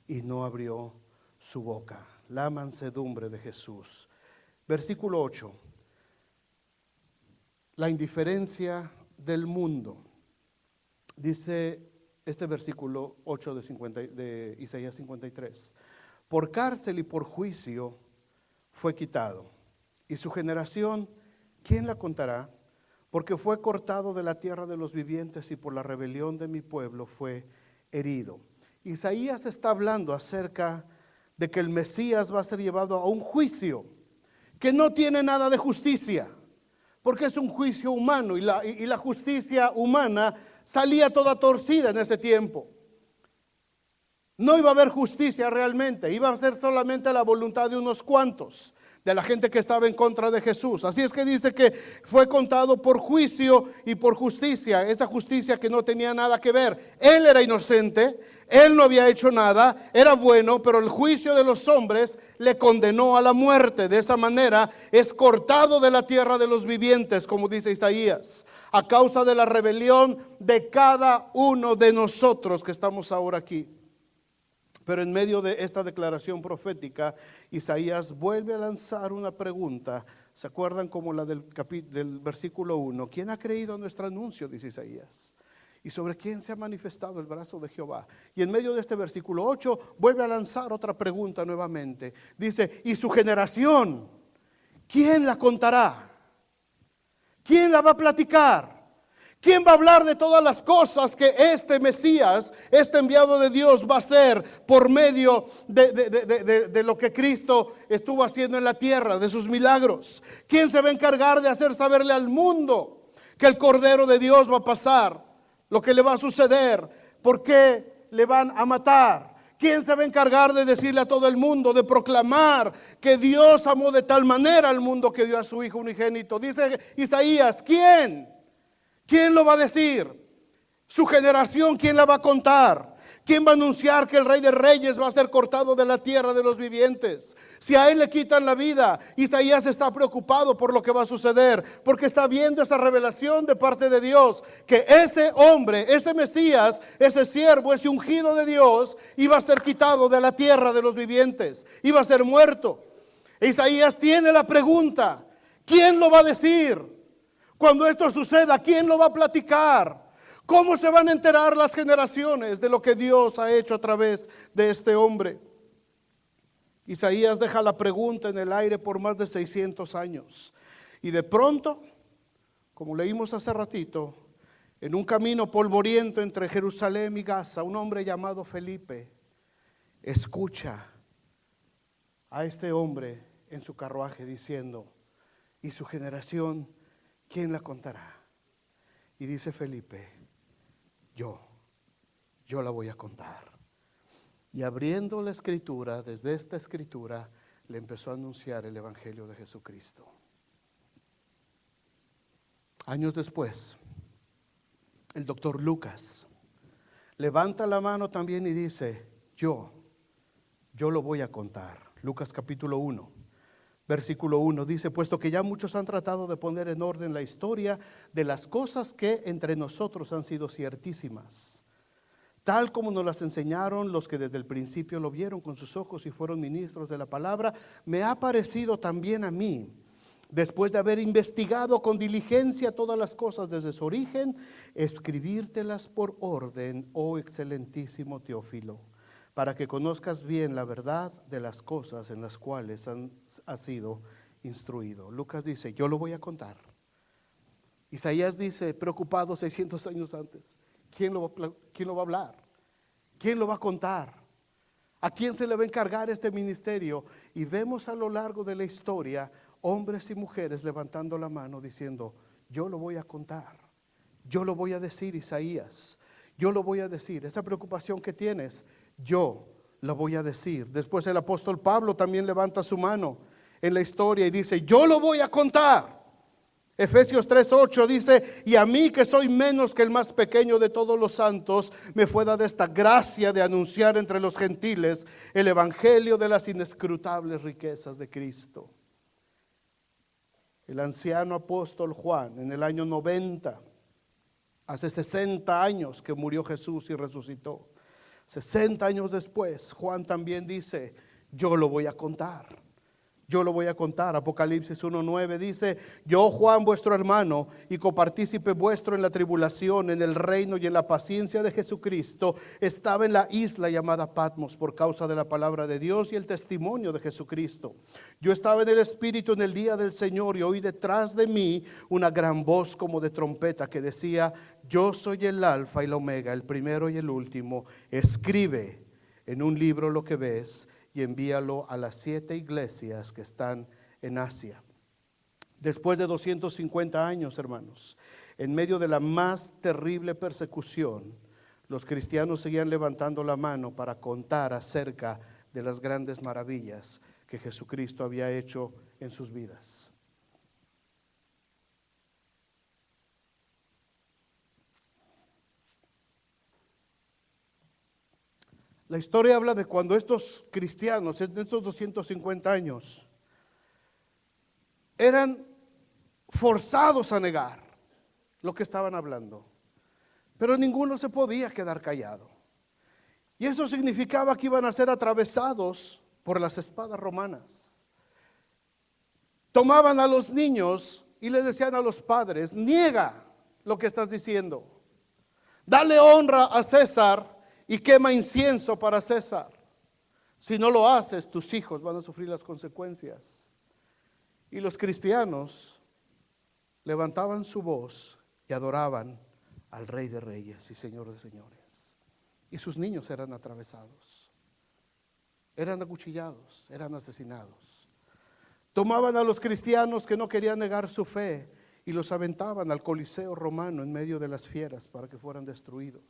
y no abrió su boca. La mansedumbre de Jesús. Versículo 8, la indiferencia del mundo. Dice este versículo 8 de Isaías 53. Por cárcel y por juicio fue quitado. Y su generación, ¿quién la contará? Porque fue cortado de la tierra de los vivientes y por la rebelión de mi pueblo fue herido. Isaías está hablando acerca de que el Mesías va a ser llevado a un juicio que no tiene nada de justicia, porque es un juicio humano y la justicia humana salía toda torcida en ese tiempo. No iba a haber justicia realmente, iba a ser solamente la voluntad de unos cuantos, de la gente que estaba en contra de Jesús. Así es que dice que fue contado por juicio y por justicia, esa justicia que no tenía nada que ver. Él era inocente, él no había hecho nada, era bueno, pero el juicio de los hombres le condenó a la muerte. De esa manera es cortado de la tierra de los vivientes, como dice Isaías, a causa de la rebelión de cada uno de nosotros que estamos ahora aquí. Pero en medio de esta declaración profética, Isaías vuelve a lanzar una pregunta. ¿Se acuerdan como la del versículo 1? ¿Quién ha creído a nuestro anuncio? Dice Isaías. ¿Y sobre quién se ha manifestado el brazo de Jehová? Y en medio de este versículo 8 vuelve a lanzar otra pregunta nuevamente. Dice, ¿y su generación? ¿Quién la contará? ¿Quién la va a platicar? ¿Quién va a hablar de todas las cosas que este Mesías, este enviado de Dios va a hacer por medio de lo que Cristo estuvo haciendo en la tierra, de sus milagros? ¿Quién se va a encargar de hacer saberle al mundo que el Cordero de Dios va a pasar, lo que le va a suceder, por qué le van a matar? ¿Quién se va a encargar de decirle a todo el mundo, de proclamar que Dios amó de tal manera al mundo que dio a su Hijo unigénito? Dice Isaías, ¿quién? ¿Quién lo va a decir? Su generación, ¿quién la va a contar? ¿Quién va a anunciar que el Rey de Reyes va a ser cortado de la tierra de los vivientes? Si a él le quitan la vida, Isaías está preocupado por lo que va a suceder, porque está viendo esa revelación de parte de Dios, que ese hombre, ese Mesías, ese siervo, ese ungido de Dios, iba a ser quitado de la tierra de los vivientes, iba a ser muerto. Isaías tiene la pregunta, ¿quién lo va a decir? Cuando esto suceda, ¿quién lo va a platicar? ¿Cómo se van a enterar las generaciones de lo que Dios ha hecho a través de este hombre? Isaías deja la pregunta en el aire por más de 600 años. Y de pronto, como leímos hace ratito, en un camino polvoriento entre Jerusalén y Gaza, un hombre llamado Felipe escucha a este hombre en su carruaje diciendo, ¿y su generación quién la contará? Y dice Felipe, yo la voy a contar. Y abriendo la escritura, desde esta escritura, le empezó a anunciar el evangelio de Jesucristo. Años después, el doctor Lucas levanta la mano también y dice, yo lo voy a contar. Lucas capítulo 1, versículo 1 dice, puesto que ya muchos han tratado de poner en orden la historia de las cosas que entre nosotros han sido ciertísimas, tal como nos las enseñaron los que desde el principio lo vieron con sus ojos y fueron ministros de la palabra, me ha parecido también a mí, después de haber investigado con diligencia todas las cosas desde su origen, escribírtelas por orden, oh excelentísimo Teófilo, para que conozcas bien la verdad de las cosas en las cuales has sido instruido. Lucas dice, yo lo voy a contar. Isaías dice, preocupado 600 años antes, ¿quién lo va a hablar? ¿Quién lo va a contar? ¿A quién se le va a encargar este ministerio? Y vemos a lo largo de la historia hombres y mujeres levantando la mano diciendo, yo lo voy a contar, yo lo voy a decir, Isaías, yo lo voy a decir. Esa preocupación que tienes, yo la voy a decir. Después el apóstol Pablo también levanta su mano en la historia y dice, yo lo voy a contar. Efesios 3:8 dice, y a mí que soy menos que el más pequeño de todos los santos, me fue dada esta gracia de anunciar entre los gentiles el evangelio de las inescrutables riquezas de Cristo. El anciano apóstol Juan, en el año 90, hace 60 años que murió Jesús y resucitó. 60 años después, Juan también dice, yo lo voy a contar. Yo lo voy a contar. Apocalipsis 1:9 dice, yo Juan vuestro hermano y copartícipe vuestro en la tribulación, en el reino y en la paciencia de Jesucristo, estaba en la isla llamada Patmos por causa de la palabra de Dios y el testimonio de Jesucristo. Yo estaba en el Espíritu en el día del Señor y oí detrás de mí una gran voz como de trompeta que decía, yo soy el Alfa y el Omega, el primero y el último. Escribe en un libro lo que ves y envíalo a las 7 iglesias que están en Asia. Después de 250 años, hermanos, en medio de la más terrible persecución, los cristianos seguían levantando la mano para contar acerca de las grandes maravillas que Jesucristo había hecho en sus vidas. La historia habla de cuando estos cristianos, en estos 250 años, eran forzados a negar lo que estaban hablando, pero ninguno se podía quedar callado. Y eso significaba que iban a ser atravesados por las espadas romanas. Tomaban a los niños y les decían a los padres, niega lo que estás diciendo, dale honra a César y quema incienso para César. Si no lo haces, tus hijos van a sufrir las consecuencias. Y los cristianos levantaban su voz y adoraban al Rey de Reyes y Señor de Señores. Y sus niños eran atravesados, eran acuchillados, eran asesinados. Tomaban a los cristianos que no querían negar su fe y los aventaban al Coliseo romano en medio de las fieras para que fueran destruidos.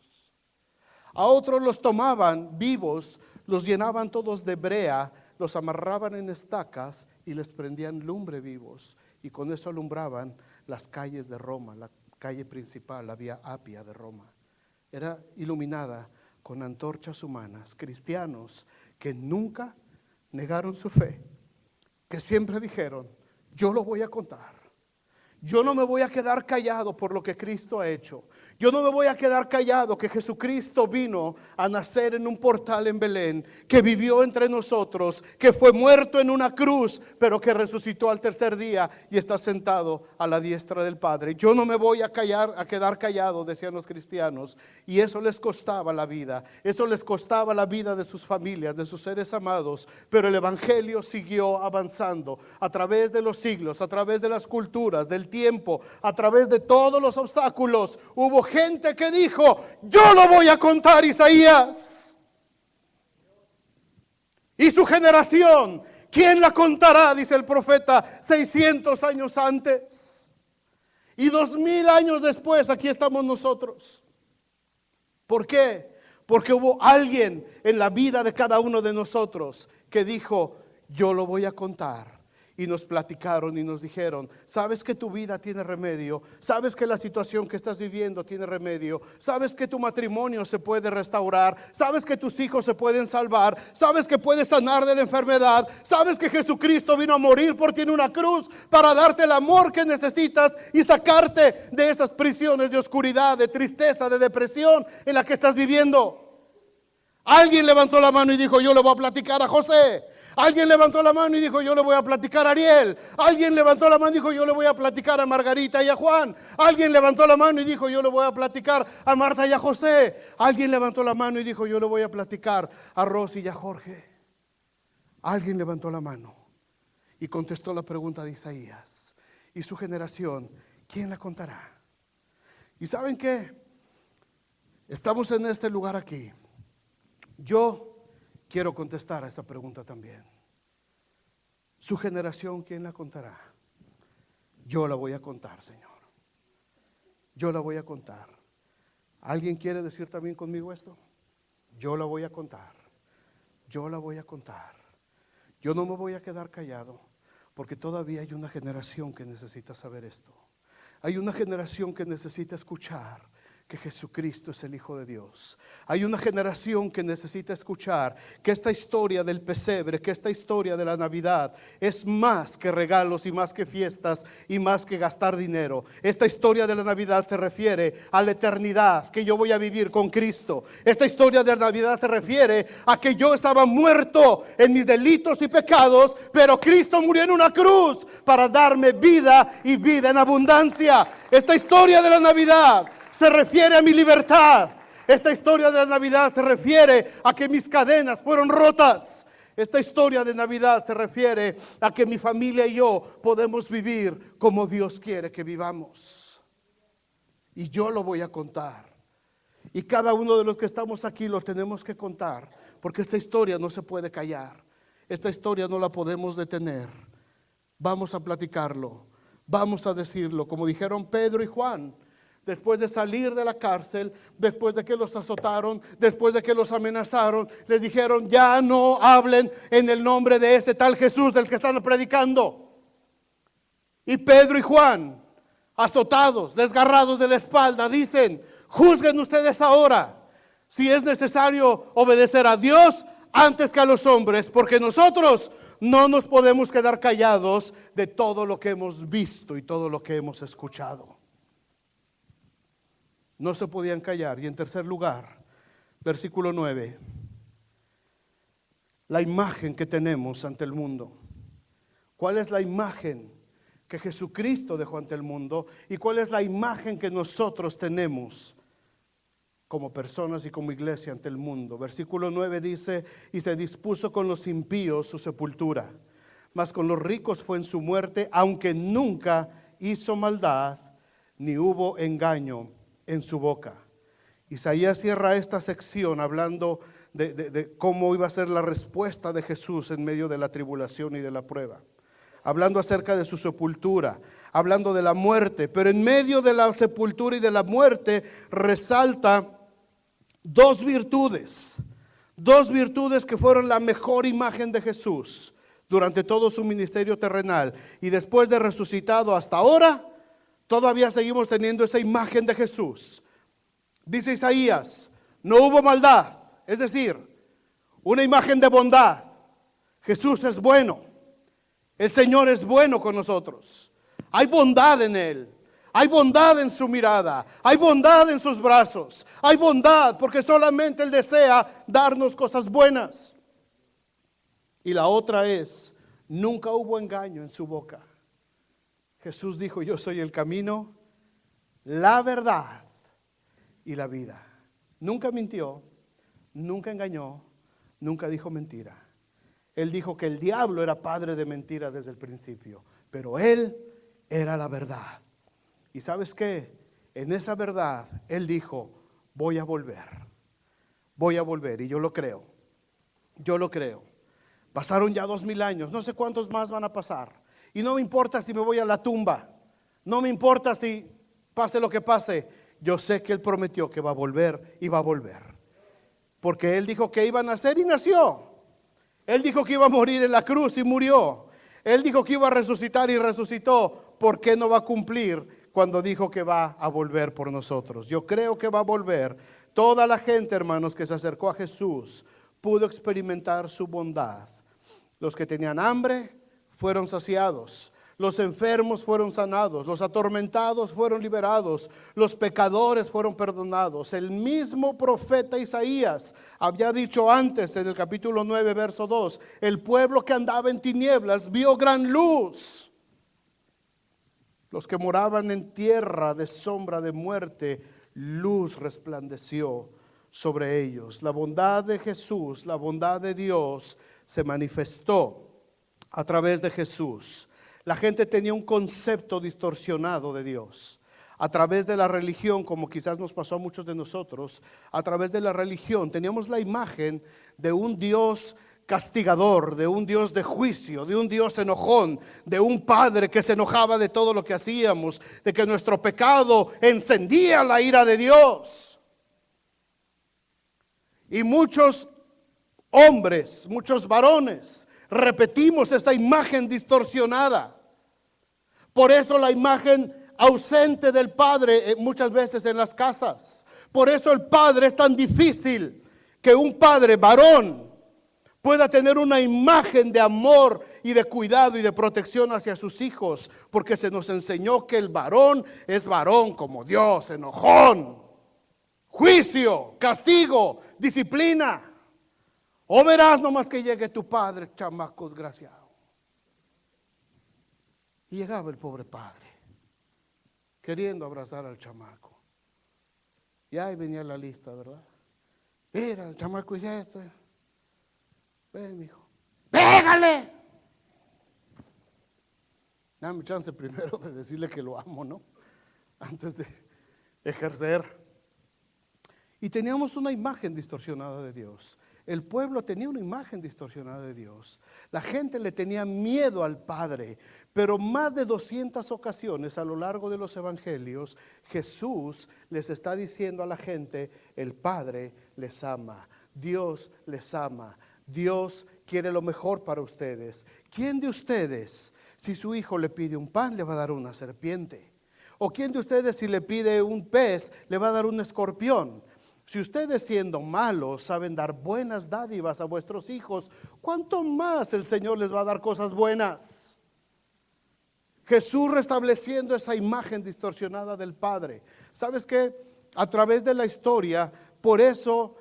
A otros los tomaban vivos, los llenaban todos de brea, los amarraban en estacas y les prendían lumbre vivos. Y con eso alumbraban las calles de Roma, la calle principal, la vía Apia de Roma. Era iluminada con antorchas humanas, cristianos que nunca negaron su fe, que siempre dijeron, yo lo voy a contar. Yo no me voy a quedar callado por lo que Cristo ha hecho. Yo no me voy a quedar callado que Jesucristo vino a nacer en un portal en Belén, que vivió entre nosotros, que fue muerto en una cruz, pero que resucitó al tercer día y está sentado a la diestra del Padre. Yo no me voy a quedar callado, decían los cristianos, y eso les costaba la vida. Eso les costaba la vida de sus familias, de sus seres amados, pero el evangelio siguió avanzando a través de los siglos, a través de las culturas, del tiempo, a través de todos los obstáculos. Hubo gente que dijo, yo lo voy a contar, Isaías. Y su generación, ¿quién la contará? Dice el profeta 600 años antes. Y 2000 años después, aquí estamos nosotros. ¿Por qué? Porque hubo alguien en la vida de cada uno de nosotros que dijo, yo lo voy a contar. Y nos platicaron y nos dijeron, sabes que tu vida tiene remedio, sabes que la situación que estás viviendo tiene remedio, sabes que tu matrimonio se puede restaurar, sabes que tus hijos se pueden salvar, sabes que puedes sanar de la enfermedad, sabes que Jesucristo vino a morir por ti en una cruz para darte el amor que necesitas y sacarte de esas prisiones de oscuridad, de tristeza, de depresión en la que estás viviendo. Alguien levantó la mano y dijo, yo le voy a platicar a José. Alguien levantó la mano y dijo, yo le voy a platicar a Ariel. Alguien levantó la mano y dijo, yo le voy a platicar a Margarita y a Juan. Alguien levantó la mano y dijo, yo le voy a platicar a Marta y a José. Alguien levantó la mano y dijo, yo le voy a platicar a Rosy y a Jorge. Alguien levantó la mano y contestó la pregunta de Isaías. Y su generación, ¿quién la contará? ¿Y saben qué? Estamos en este lugar aquí. Yo quiero contestar a esa pregunta también. Su generación, ¿quién la contará? Yo la voy a contar, Señor. Yo la voy a contar. ¿Alguien quiere decir también conmigo esto? Yo la voy a contar. Yo la voy a contar. Yo no me voy a quedar callado, porque todavía hay una generación que necesita saber esto. Hay una generación que necesita escuchar que Jesucristo es el Hijo de Dios. Hay una generación que necesita escuchar que esta historia del pesebre, que esta historia de la Navidad es más que regalos y más que fiestas y más que gastar dinero. Esta historia de la Navidad se refiere a la eternidad que yo voy a vivir con Cristo. Esta historia de la Navidad se refiere a que yo estaba muerto en mis delitos y pecados, pero Cristo murió en una cruz para darme vida y vida en abundancia. Esta historia de la Navidad se refiere a mi libertad. Esta historia de la Navidad se refiere a que mis cadenas fueron rotas. Esta historia de Navidad se refiere a que mi familia y yo podemos vivir como Dios quiere que vivamos. Y yo lo voy a contar. Y cada uno de los que estamos aquí lo tenemos que contar, porque esta historia no se puede callar. Esta historia no la podemos detener. Vamos a platicarlo. Vamos a decirlo, como dijeron Pedro y Juan. Después de salir de la cárcel, después de que los azotaron, después de que los amenazaron, les dijeron, ya no hablen en el nombre de ese tal Jesús del que están predicando. Y Pedro y Juan, azotados, desgarrados de la espalda, dicen, juzguen ustedes ahora si es necesario obedecer a Dios antes que a los hombres, porque nosotros no nos podemos quedar callados de todo lo que hemos visto y todo lo que hemos escuchado. No se podían callar. Y en tercer lugar, versículo 9, la imagen que tenemos ante el mundo. ¿Cuál es la imagen que Jesucristo dejó ante el mundo? ¿Y cuál es la imagen que nosotros tenemos como personas y como iglesia ante el mundo? Versículo 9 dice, y se dispuso con los impíos su sepultura, mas con los ricos fue en su muerte, aunque nunca hizo maldad, ni hubo engaño en su boca. Isaías cierra esta sección hablando de cómo iba a ser la respuesta de Jesús en medio de la tribulación y de la prueba. Hablando acerca de su sepultura, hablando de la muerte, pero en medio de la sepultura y de la muerte resalta dos virtudes que fueron la mejor imagen de Jesús durante todo su ministerio terrenal. Y después de resucitado hasta ahora, todavía seguimos teniendo esa imagen de Jesús. Dice Isaías, no hubo maldad, es decir, una imagen de bondad. Jesús es bueno, el Señor es bueno con nosotros. Hay bondad en Él, hay bondad en su mirada, hay bondad en sus brazos, hay bondad porque solamente Él desea darnos cosas buenas. Y la otra es, nunca hubo engaño en su boca. Jesús dijo, yo soy el camino, la verdad y la vida. Nunca mintió, nunca engañó, nunca dijo mentira. Él dijo que el diablo era padre de mentira desde el principio, pero Él era la verdad. ¿Y sabes qué? En esa verdad Él dijo, voy a volver, y yo lo creo. Pasaron ya 2000 años, no sé cuántos más van a pasar. Y no me importa si me voy a la tumba. No me importa si pase lo que pase. Yo sé que Él prometió que va a volver y va a volver. Porque Él dijo que iba a nacer y nació. Él dijo que iba a morir en la cruz y murió. Él dijo que iba a resucitar y resucitó. ¿Por qué no va a cumplir cuando dijo que va a volver por nosotros? Yo creo que va a volver. Toda la gente, hermanos, que se acercó a Jesús pudo experimentar su bondad. Los que tenían hambre fueron saciados. Los enfermos fueron sanados, los atormentados fueron liberados, los pecadores fueron perdonados. El mismo profeta Isaías había dicho antes en el capítulo 9, verso 2, el pueblo que andaba en tinieblas vio gran luz. Los que moraban en tierra de sombra de muerte, luz resplandeció sobre ellos. La bondad de Jesús, la bondad de Dios se manifestó a través de Jesús. La gente tenía un concepto distorsionado de Dios. A través de la religión, como quizás nos pasó a muchos de nosotros, a través de la religión teníamos la imagen de un Dios castigador, de un Dios de juicio, de un Dios enojón, de un padre que se enojaba de todo lo que hacíamos, de que nuestro pecado encendía la ira de Dios. Y muchos hombres, muchos varones, repetimos esa imagen distorsionada. Por eso la imagen ausente del padre muchas veces en las casas. Por eso el padre es tan difícil que un padre varón pueda tener una imagen de amor y de cuidado y de protección hacia sus hijos. Porque se nos enseñó que el varón es varón como Dios, enojón, juicio, castigo, disciplina. O verás nomás que llegue tu padre, chamaco desgraciado. Y llegaba el pobre padre, queriendo abrazar al chamaco. Y ahí venía la lista, ¿verdad? Mira, el chamaco dice esto. Ven, mijo. ¡Pégale! Dame chance primero de decirle que lo amo, ¿no? Antes de ejercer. Y teníamos una imagen distorsionada de Dios. El pueblo tenía una imagen distorsionada de Dios. La gente le tenía miedo al Padre. Pero más de 200 ocasiones a lo largo de los evangelios, Jesús les está diciendo a la gente, el Padre les ama, Dios les ama, Dios quiere lo mejor para ustedes. ¿Quién de ustedes, si su hijo le pide un pan, le va a dar una serpiente? ¿O quién de ustedes, si le pide un pez, le va a dar un escorpión? Si ustedes, siendo malos, saben dar buenas dádivas a vuestros hijos, ¿cuánto más el Señor les va a dar cosas buenas? Jesús restableciendo esa imagen distorsionada del Padre. ¿Sabes qué? A través de la historia, por eso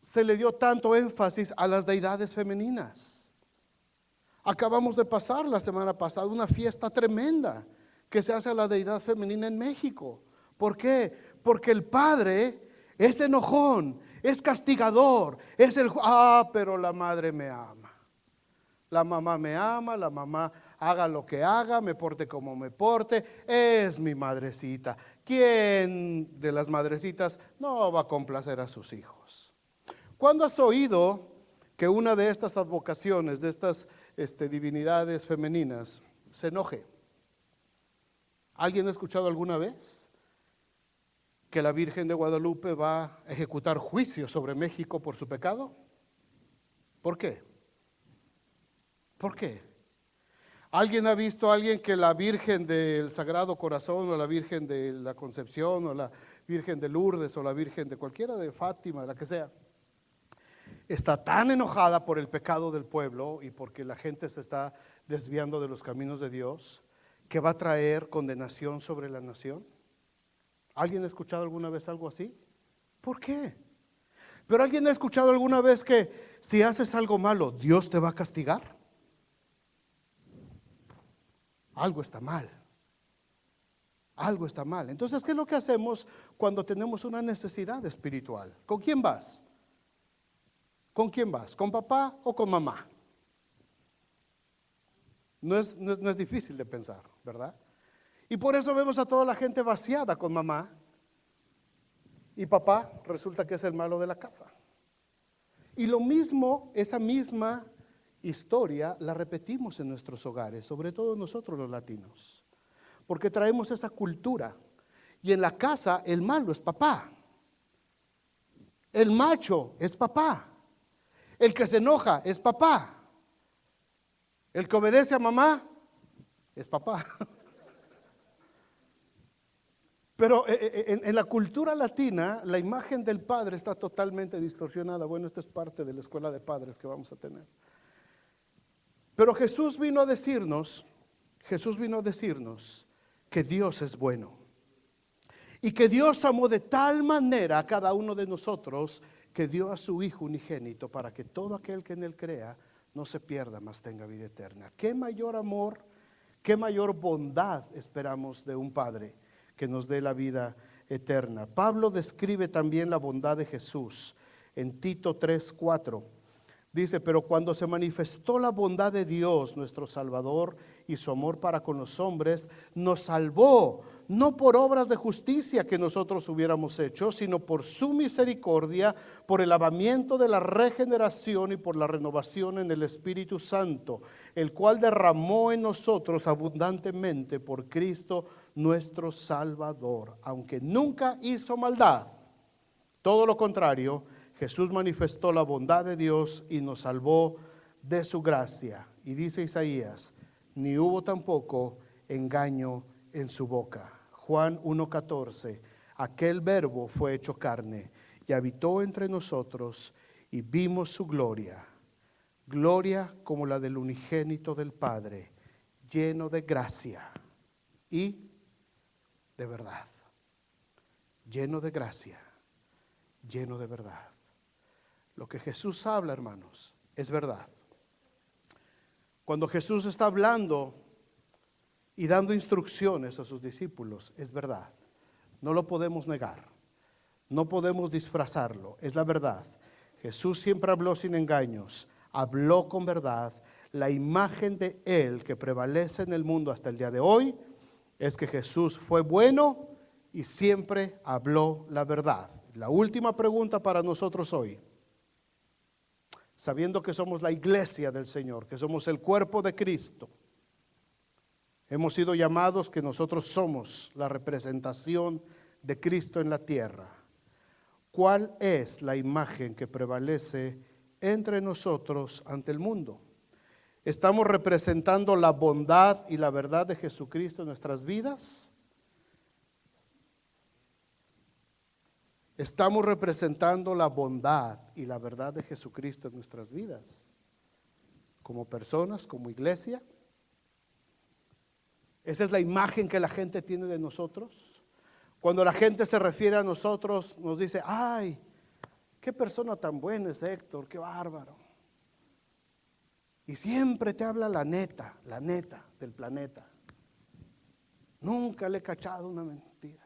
se le dio tanto énfasis a las deidades femeninas. Acabamos de pasar la semana pasada una fiesta tremenda que se hace a la deidad femenina en México. ¿Por qué? Porque el Padre es enojón, es castigador, pero la madre me ama. La mamá me ama, la mamá haga lo que haga, me porte como me porte, es mi madrecita. ¿Quién de las madrecitas no va a complacer a sus hijos? ¿Cuándo has oído que una de estas advocaciones, de estas divinidades femeninas, se enoje? ¿Alguien ha escuchado alguna vez que la Virgen de Guadalupe va a ejecutar juicio sobre México por su pecado? ¿Por qué? ¿Por qué? ¿Alguien ha visto a alguien que la Virgen del Sagrado Corazón o la Virgen de la Concepción o la Virgen de Lourdes o la Virgen de cualquiera de Fátima, la que sea, está tan enojada por el pecado del pueblo y porque la gente se está desviando de los caminos de Dios, que va a traer condenación sobre la nación? ¿Alguien ha escuchado alguna vez algo así? ¿Por qué? ¿Pero alguien ha escuchado alguna vez que si haces algo malo, Dios te va a castigar? Algo está mal. Algo está mal. Entonces, ¿qué es lo que hacemos cuando tenemos una necesidad espiritual? ¿Con quién vas? ¿Con quién vas? ¿Con papá o con mamá? No es difícil de pensar, ¿verdad? Y por eso vemos a toda la gente vaciada con mamá. Y papá resulta que es el malo de la casa. Y lo mismo, esa misma historia la repetimos en nuestros hogares, sobre todo nosotros los latinos. porque traemos esa cultura. Y en la casa el malo es papá. El macho es papá. El que se enoja es papá. El que obedece a mamá es papá. Pero en la cultura latina, la imagen del padre está totalmente distorsionada. Bueno, esta es parte de la escuela de padres que vamos a tener. Pero Jesús vino a decirnos que Dios es bueno. Y que Dios amó de tal manera a cada uno de nosotros que dio a su Hijo unigénito para que todo aquel que en Él crea no se pierda, mas tenga vida eterna. ¿Qué mayor amor, qué mayor bondad esperamos de un Padre que nos dé la vida eterna? Pablo describe también la bondad de Jesús en Tito 3:4. Dice, pero cuando se manifestó la bondad de Dios, nuestro Salvador, y su amor para con los hombres, nos salvó, no por obras de justicia que nosotros hubiéramos hecho, sino por su misericordia, por el lavamiento de la regeneración y por la renovación en el Espíritu Santo, el cual derramó en nosotros abundantemente por Cristo nuestro Salvador, aunque nunca hizo maldad. Todo lo contrario, Jesús manifestó la bondad de Dios y nos salvó de su gracia. Y dice Isaías, ni hubo tampoco engaño en su boca. Juan 1:14, aquel verbo fue hecho carne y habitó entre nosotros y vimos su gloria. Gloria como la del unigénito del Padre, lleno de gracia y de verdad. Lleno de gracia, lleno de verdad. Lo que Jesús habla, hermanos, es verdad. Cuando Jesús está hablando y dando instrucciones a sus discípulos, es verdad. No lo podemos negar. No podemos disfrazarlo. Es la verdad. Jesús siempre habló sin engaños. Habló con verdad. La imagen de Él que prevalece en el mundo hasta el día de hoy es que Jesús fue bueno y siempre habló la verdad. La última pregunta para nosotros hoy, sabiendo que somos la iglesia del Señor, que somos el cuerpo de Cristo, hemos sido llamados que nosotros somos la representación de Cristo en la tierra. ¿Cuál es la imagen que prevalece entre nosotros ante el mundo? ¿Estamos representando la bondad y la verdad de Jesucristo en nuestras vidas? ¿Estamos representando la bondad y la verdad de Jesucristo en nuestras vidas? Como personas, como iglesia. Esa es la imagen que la gente tiene de nosotros. Cuando la gente se refiere a nosotros, nos dice, ay, qué persona tan buena es Héctor, qué bárbaro. Y siempre te habla la neta del planeta. Nunca le he cachado una mentira.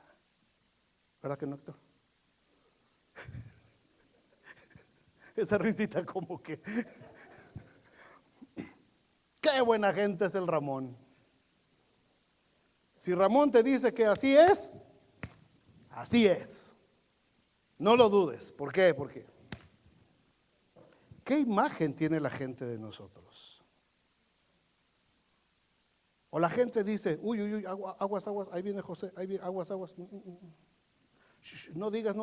¿Verdad que no, Héctor? Esa risita como que qué buena gente es el Ramón. Si Ramón te dice que así es, así es. No lo dudes. ¿Por qué? Porque ¿qué imagen tiene la gente de nosotros? O la gente dice, uy, aguas, ahí viene José, ahí viene, aguas. No digas.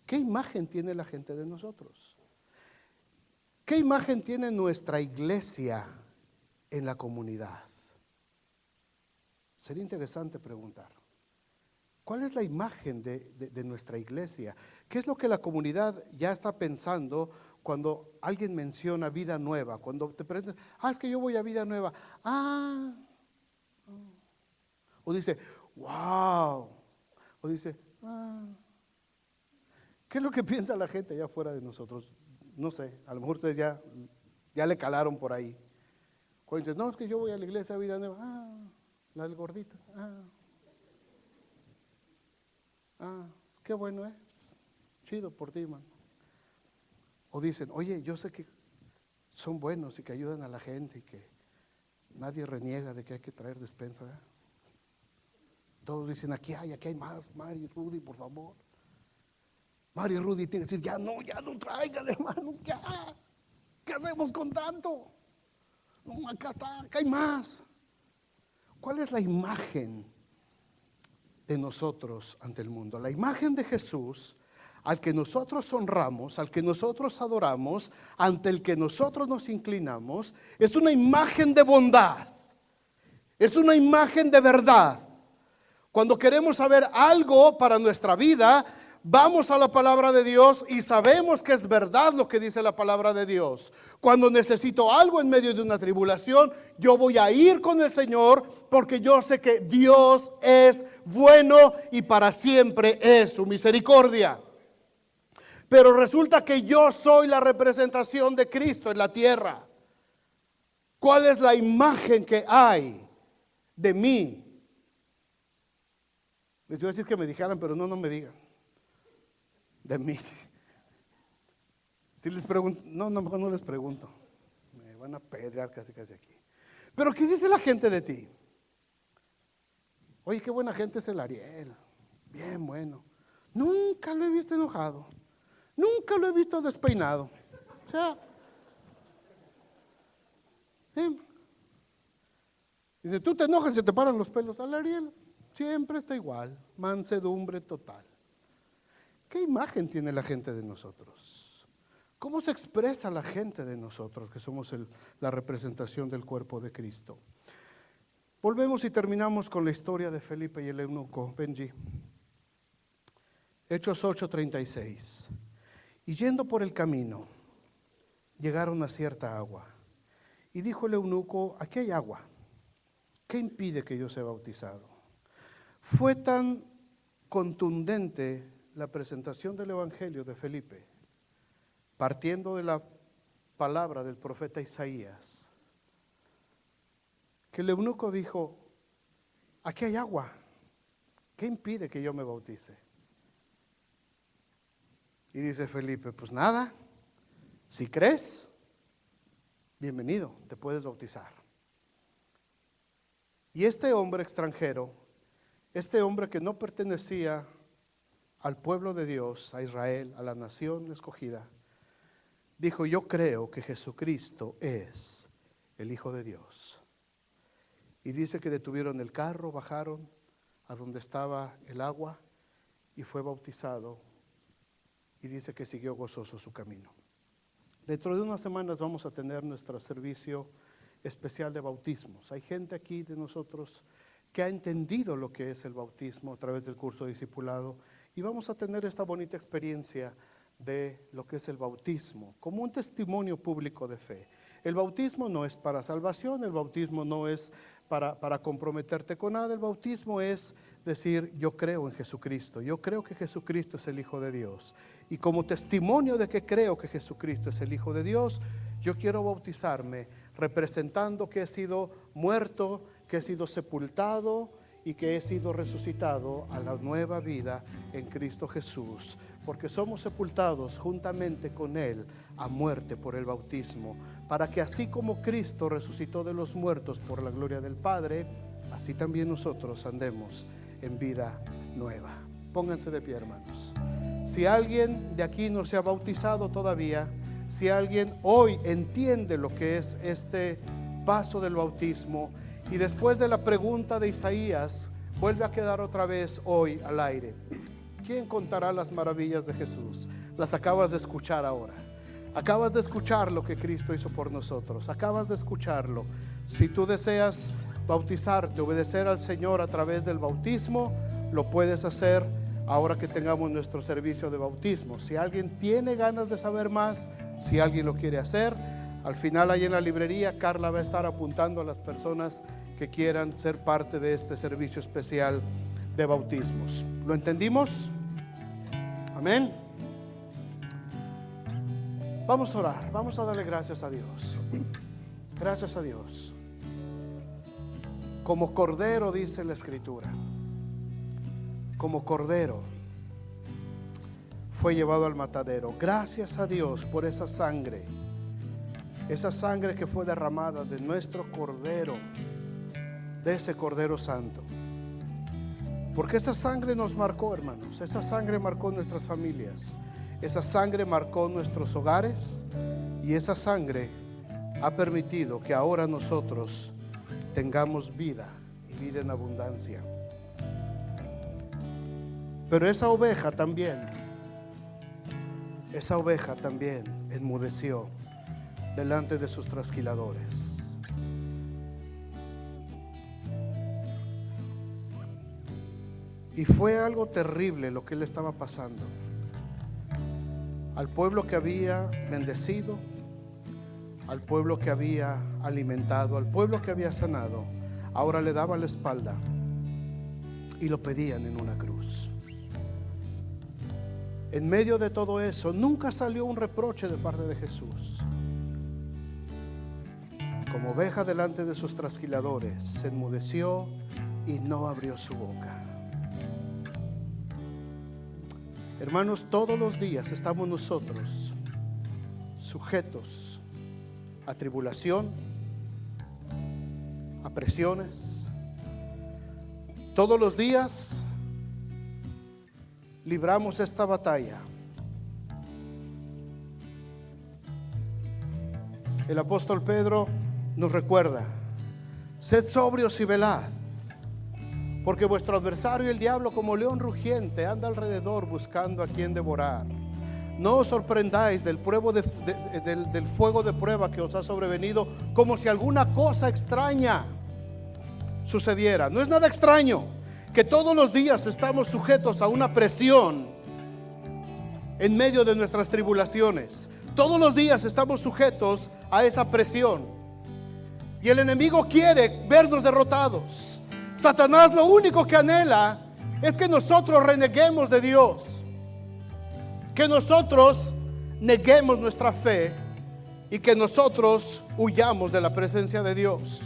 ¿Qué imagen tiene la gente de nosotros? ¿Qué imagen tiene nuestra iglesia en la comunidad? Sería interesante preguntar. ¿Cuál es la imagen de nuestra iglesia? ¿Qué es lo que la comunidad ya está pensando cuando alguien menciona vida nueva? Cuando te preguntan, es que yo voy a vida nueva. O dice, wow. O dice, ¿qué es lo que piensa la gente allá afuera de nosotros? No sé, a lo mejor ustedes ya le calaron por ahí. Cuando dices, no, es que yo voy a la iglesia de vida nueva. La del gordito. Qué bueno es. Chido por ti, man. O dicen, oye, yo sé que son buenos y que ayudan a la gente y que nadie reniega de que hay que traer despensa, ¿verdad? Todos dicen, aquí hay más, Mari, Rudy, por favor. Mari y Rudy tienen que decir, ya no traigan, hermano, ya. ¿Qué hacemos con tanto? No, acá está, acá hay más. ¿Cuál es la imagen de nosotros ante el mundo? La imagen de Jesús, al que nosotros honramos, al que nosotros adoramos, ante el que nosotros nos inclinamos, es una imagen de bondad, es una imagen de verdad. Cuando queremos saber algo para nuestra vida, vamos a la palabra de Dios y sabemos que es verdad lo que dice la palabra de Dios. Cuando necesito algo en medio de una tribulación, yo voy a ir con el Señor porque yo sé que Dios es bueno y para siempre es su misericordia. Pero resulta que yo soy la representación de Cristo en la tierra. ¿Cuál es la imagen que hay de mí? Les iba a decir que me dijeran, pero no me digan. De mí. Si les pregunto, mejor no les pregunto. Me van a pedrear casi aquí. Pero ¿qué dice la gente de ti? Oye, qué buena gente es el Ariel. Bien bueno. Nunca lo he visto enojado. Nunca lo he visto despeinado. O sea, dice, tú te enojas y se te paran los pelos. Al Ariel siempre está igual, mansedumbre total. ¿Qué imagen tiene la gente de nosotros? ¿Cómo se expresa la gente de nosotros, que somos la representación del cuerpo de Cristo? Volvemos y terminamos con la historia de Felipe y el eunuco, Benji. Hechos 8:36. Y yendo por el camino, llegaron a cierta agua. Y dijo el eunuco, aquí hay agua. ¿Qué impide que yo sea bautizado? Fue tan contundente la presentación del evangelio de Felipe, partiendo de la palabra del profeta Isaías, que el eunuco dijo, aquí hay agua, ¿qué impide que yo me bautice? Y dice Felipe, pues nada, si crees, bienvenido, te puedes bautizar. Y este hombre extranjero, este hombre que no pertenecía al pueblo de Dios, a Israel, a la nación escogida, dijo, yo creo que Jesucristo es el Hijo de Dios. Y dice que detuvieron el carro, bajaron a donde estaba el agua y fue bautizado. Y dice que siguió gozoso su camino. Dentro de unas semanas vamos a tener nuestro servicio especial de bautismos. Hay gente aquí de nosotros que ha entendido lo que es el bautismo a través del curso de discipulado y vamos a tener esta bonita experiencia de lo que es el bautismo como un testimonio público de fe. El bautismo no es para salvación, el bautismo no es para comprometerte con nada, el bautismo es decir, yo creo en Jesucristo, yo creo que Jesucristo es el Hijo de Dios y como testimonio de que creo que Jesucristo es el Hijo de Dios, yo quiero bautizarme representando que he sido muerto, que he sido sepultado y que he sido resucitado a la nueva vida en Cristo Jesús, porque somos sepultados juntamente con Él a muerte por el bautismo, para que así como Cristo resucitó de los muertos por la gloria del Padre, así también nosotros andemos en vida nueva. Pónganse de pie, hermanos. Si alguien de aquí no se ha bautizado todavía, si alguien hoy entiende lo que es este paso del bautismo, y después de la pregunta de Isaías, vuelve a quedar otra vez hoy al aire. ¿Quién contará las maravillas de Jesús? Las acabas de escuchar ahora. Acabas de escuchar lo que Cristo hizo por nosotros. Acabas de escucharlo. Si tú deseas bautizarte, obedecer al Señor a través del bautismo, lo puedes hacer ahora que tengamos nuestro servicio de bautismo. Si alguien tiene ganas de saber más, si alguien lo quiere hacer, al final ahí en la librería Carla va a estar apuntando a las personas que quieran ser parte de este servicio especial de bautismos. ¿Lo entendimos? Amén. Vamos a orar, vamos a darle gracias a Dios. Gracias a Dios. Como cordero, dice la Escritura, como cordero fue llevado al matadero. Gracias a Dios por esa sangre que fue derramada de nuestro cordero, de ese Cordero Santo. Porque esa sangre nos marcó, hermanos. Esa sangre marcó nuestras familias. Esa sangre marcó nuestros hogares. Y esa sangre ha permitido que ahora nosotros tengamos vida y vida en abundancia. Pero esa oveja también enmudeció delante de sus trasquiladores. Y fue algo terrible lo que le estaba pasando. Al pueblo que había bendecido, al pueblo que había alimentado, al pueblo que había sanado, ahora le daban la espalda y lo pedían en una cruz. En medio de todo eso, nunca salió un reproche de parte de Jesús. Como oveja delante de sus trasquiladores, se enmudeció y no abrió su boca. Hermanos, todos los días estamos nosotros sujetos a tribulación, a presiones. Todos los días libramos esta batalla. El apóstol Pedro nos recuerda: sed sobrios y velad, porque vuestro adversario el diablo, como león rugiente, anda alrededor buscando a quien devorar. No os sorprendáis del fuego de prueba que os ha sobrevenido, como si alguna cosa extraña sucediera. No es nada extraño que todos los días estamos sujetos a una presión en medio de nuestras tribulaciones. Todos los días estamos sujetos a esa presión. Y el enemigo quiere vernos derrotados. Satanás lo único que anhela es que nosotros reneguemos de Dios, que nosotros neguemos nuestra fe y que nosotros huyamos de la presencia de Dios.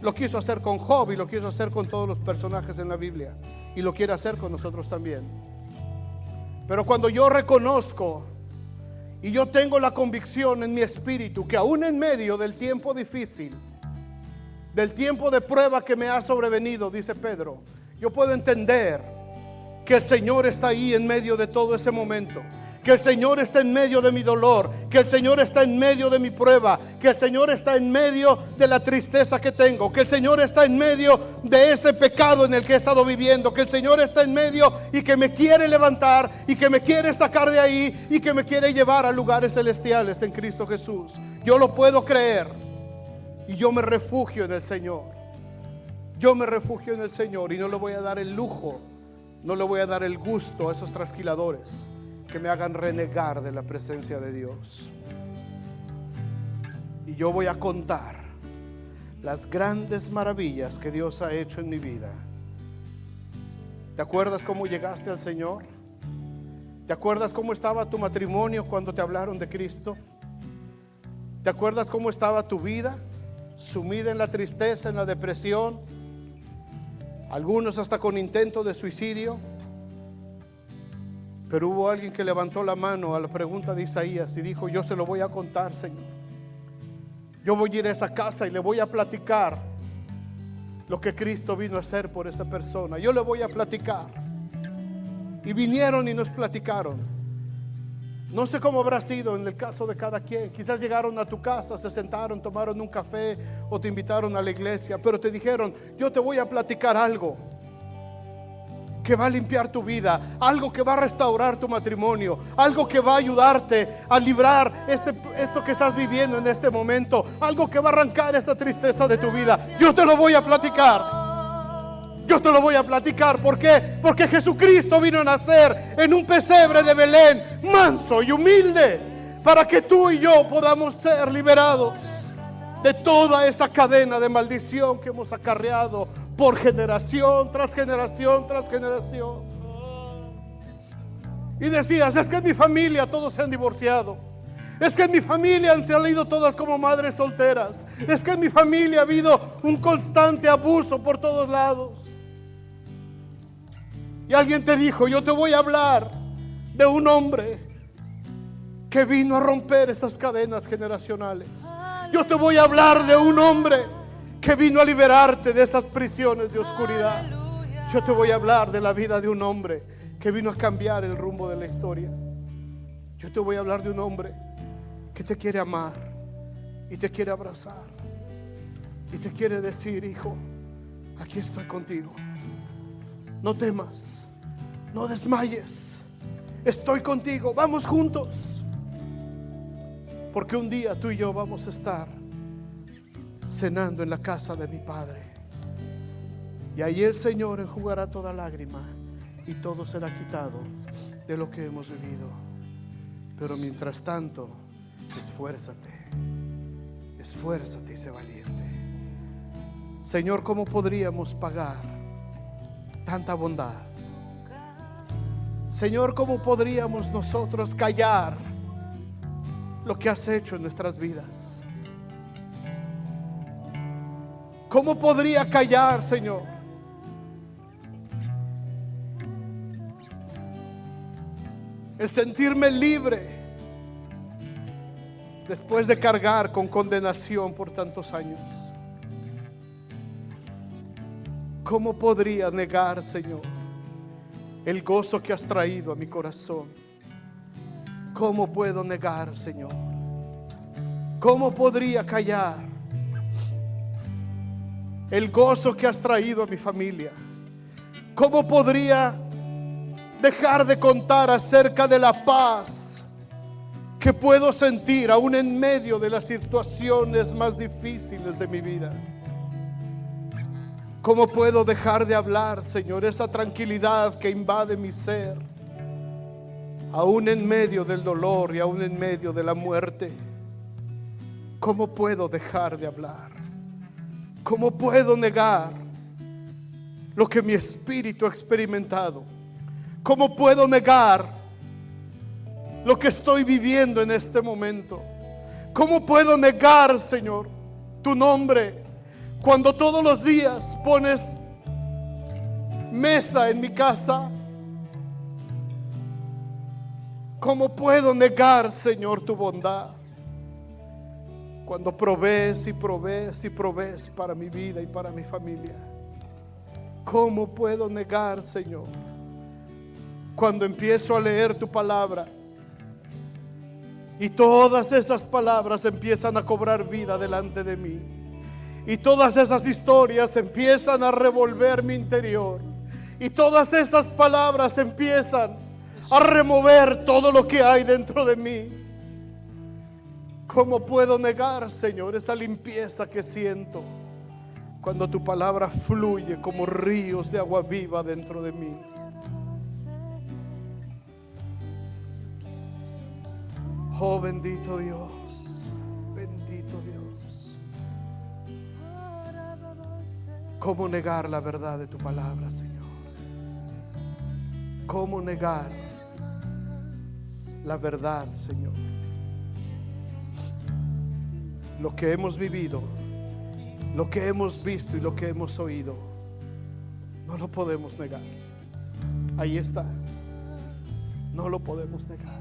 Lo quiso hacer con Job y lo quiso hacer con todos los personajes en la Biblia, y lo quiere hacer con nosotros también. Pero cuando yo reconozco y yo tengo la convicción en mi espíritu que aún en medio del tiempo difícil, del tiempo de prueba que me ha sobrevenido, dice Pedro, yo puedo entender que el Señor está ahí en medio de todo ese momento, que el Señor está en medio de mi dolor, que el Señor está en medio de mi prueba, que el Señor está en medio de la tristeza que tengo, que el Señor está en medio de ese pecado en el que he estado viviendo, que el Señor está en medio y que me quiere levantar y que me quiere sacar de ahí y que me quiere llevar a lugares celestiales en Cristo Jesús. Yo lo puedo creer y yo me refugio en el Señor. Yo me refugio en el Señor y no le voy a dar el lujo, no le voy a dar el gusto a esos trasquiladores que me hagan renegar de la presencia de Dios. Y yo voy a contar las grandes maravillas que Dios ha hecho en mi vida. ¿Te acuerdas cómo llegaste al Señor? ¿Te acuerdas cómo estaba tu matrimonio cuando te hablaron de Cristo? ¿Te acuerdas cómo estaba tu vida? Sumida en la tristeza, en la depresión, algunos hasta con intento de suicidio. Pero hubo alguien que levantó la mano a la pregunta de Isaías y dijo: yo se lo voy a contar, Señor. Yo voy a ir a esa casa y le voy a platicar lo que Cristo vino a hacer por esa persona. Yo le voy a platicar. Y vinieron y nos platicaron. No sé cómo habrá sido en el caso de cada quien. Quizás llegaron a tu casa, se sentaron, tomaron un café o te invitaron a la iglesia, pero te dijeron: yo te voy a platicar algo que va a limpiar tu vida, algo que va a restaurar tu matrimonio, algo que va a ayudarte a librar esto que estás viviendo en este momento, algo que va a arrancar esta tristeza de tu vida. Yo te lo voy a platicar. Yo te lo voy a platicar. ¿Por qué? Porque Jesucristo vino a nacer en un pesebre de Belén, manso y humilde, para que tú y yo podamos ser liberados de toda esa cadena de maldición que hemos acarreado por generación tras generación tras generación. Y decías: es que en mi familia todos se han divorciado, es que en mi familia han salido todas como madres solteras, es que en mi familia ha habido un constante abuso por todos lados. Y alguien te dijo: yo te voy a hablar de un hombre que vino a romper esas cadenas generacionales. Yo te voy a hablar de un hombre que vino a liberarte de esas prisiones de oscuridad. Yo te voy a hablar de la vida de un hombre que vino a cambiar el rumbo de la historia. Yo te voy a hablar de un hombre que te quiere amar y te quiere abrazar y te quiere decir: hijo, aquí estoy contigo. No temas, no desmayes. Estoy contigo, vamos juntos. Porque un día tú y yo vamos a estar cenando en la casa de mi Padre. Y ahí el Señor enjugará toda lágrima y todo será quitado de lo que hemos vivido. Pero mientras tanto, esfuérzate y sé valiente. Señor, ¿cómo podríamos pagar tanta bondad? Señor, ¿cómo podríamos nosotros callar lo que has hecho en nuestras vidas? ¿Cómo podría callar, Señor? El sentirme libre después de cargar con condenación por tantos años. ¿Cómo podría negar, Señor, el gozo que has traído a mi corazón? ¿Cómo puedo negar, Señor? ¿Cómo podría callar el gozo que has traído a mi familia? ¿Cómo podría dejar de contar acerca de la paz que puedo sentir aún en medio de las situaciones más difíciles de mi vida? ¿Cómo puedo dejar de hablar, Señor, esa tranquilidad que invade mi ser, aún en medio del dolor y aún en medio de la muerte? ¿Cómo puedo dejar de hablar? ¿Cómo puedo negar lo que mi espíritu ha experimentado? ¿Cómo puedo negar lo que estoy viviendo en este momento? ¿Cómo puedo negar, Señor, tu nombre cuando todos los días pones mesa en mi casa? ¿Cómo puedo negar, Señor, tu bondad cuando provees y provees y provees para mi vida y para mi familia? ¿Cómo puedo negar, Señor, cuando empiezo a leer tu palabra y todas esas palabras empiezan a cobrar vida delante de mí? Y todas esas historias empiezan a revolver mi interior. Y todas esas palabras empiezan a remover todo lo que hay dentro de mí. ¿Cómo puedo negar, Señor, esa limpieza que siento cuando tu palabra fluye como ríos de agua viva dentro de mí? Oh, bendito Dios. Bendito Dios. ¿Cómo negar la verdad de tu palabra, Señor? ¿Cómo negar la verdad, Señor? Lo que hemos vivido, lo que hemos visto y lo que hemos oído, no lo podemos negar. Ahí está. No lo podemos negar.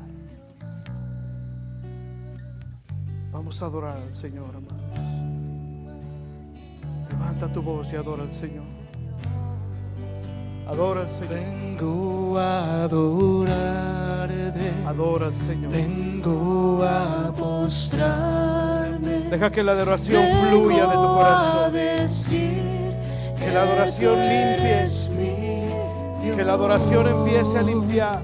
Vamos a adorar al Señor, hermanos. Levanta tu voz y adora al Señor. Adora al Señor. Vengo a adorarte. Adora al Señor. Vengo a postrarme. Deja que la adoración fluya de tu corazón. Que la adoración limpie. Que la adoración empiece a limpiar.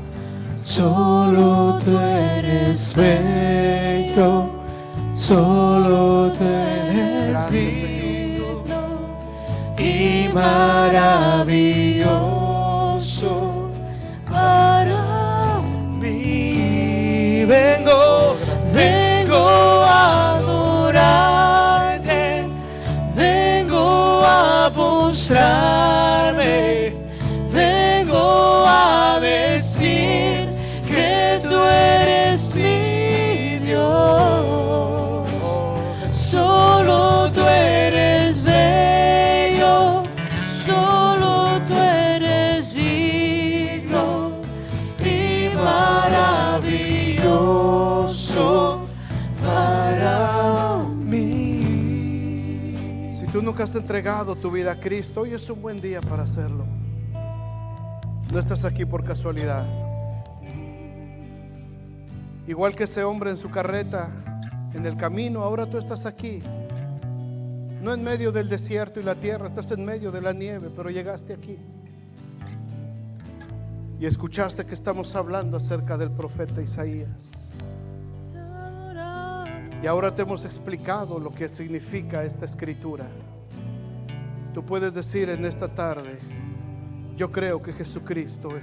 Solo tú eres bello. Solo tú eres digno y maravilloso para mí. Vengo a adorarte, vengo a postrarme, vengo a decir que tú eres mi Dios. Solo tú eres bello, solo tú eres digno y maravilloso para mí. Si tú nunca has entregado tu vida a Cristo, hoy es un buen día para hacerlo. No estás aquí por casualidad. Igual que ese hombre en su carreta, en el camino, ahora tú estás aquí. No en medio del desierto y la tierra, estás en medio de la nieve, pero llegaste aquí. Y escuchaste que estamos hablando acerca del profeta Isaías. Y ahora te hemos explicado lo que significa esta escritura. Tú puedes decir en esta tarde: yo creo que Jesucristo es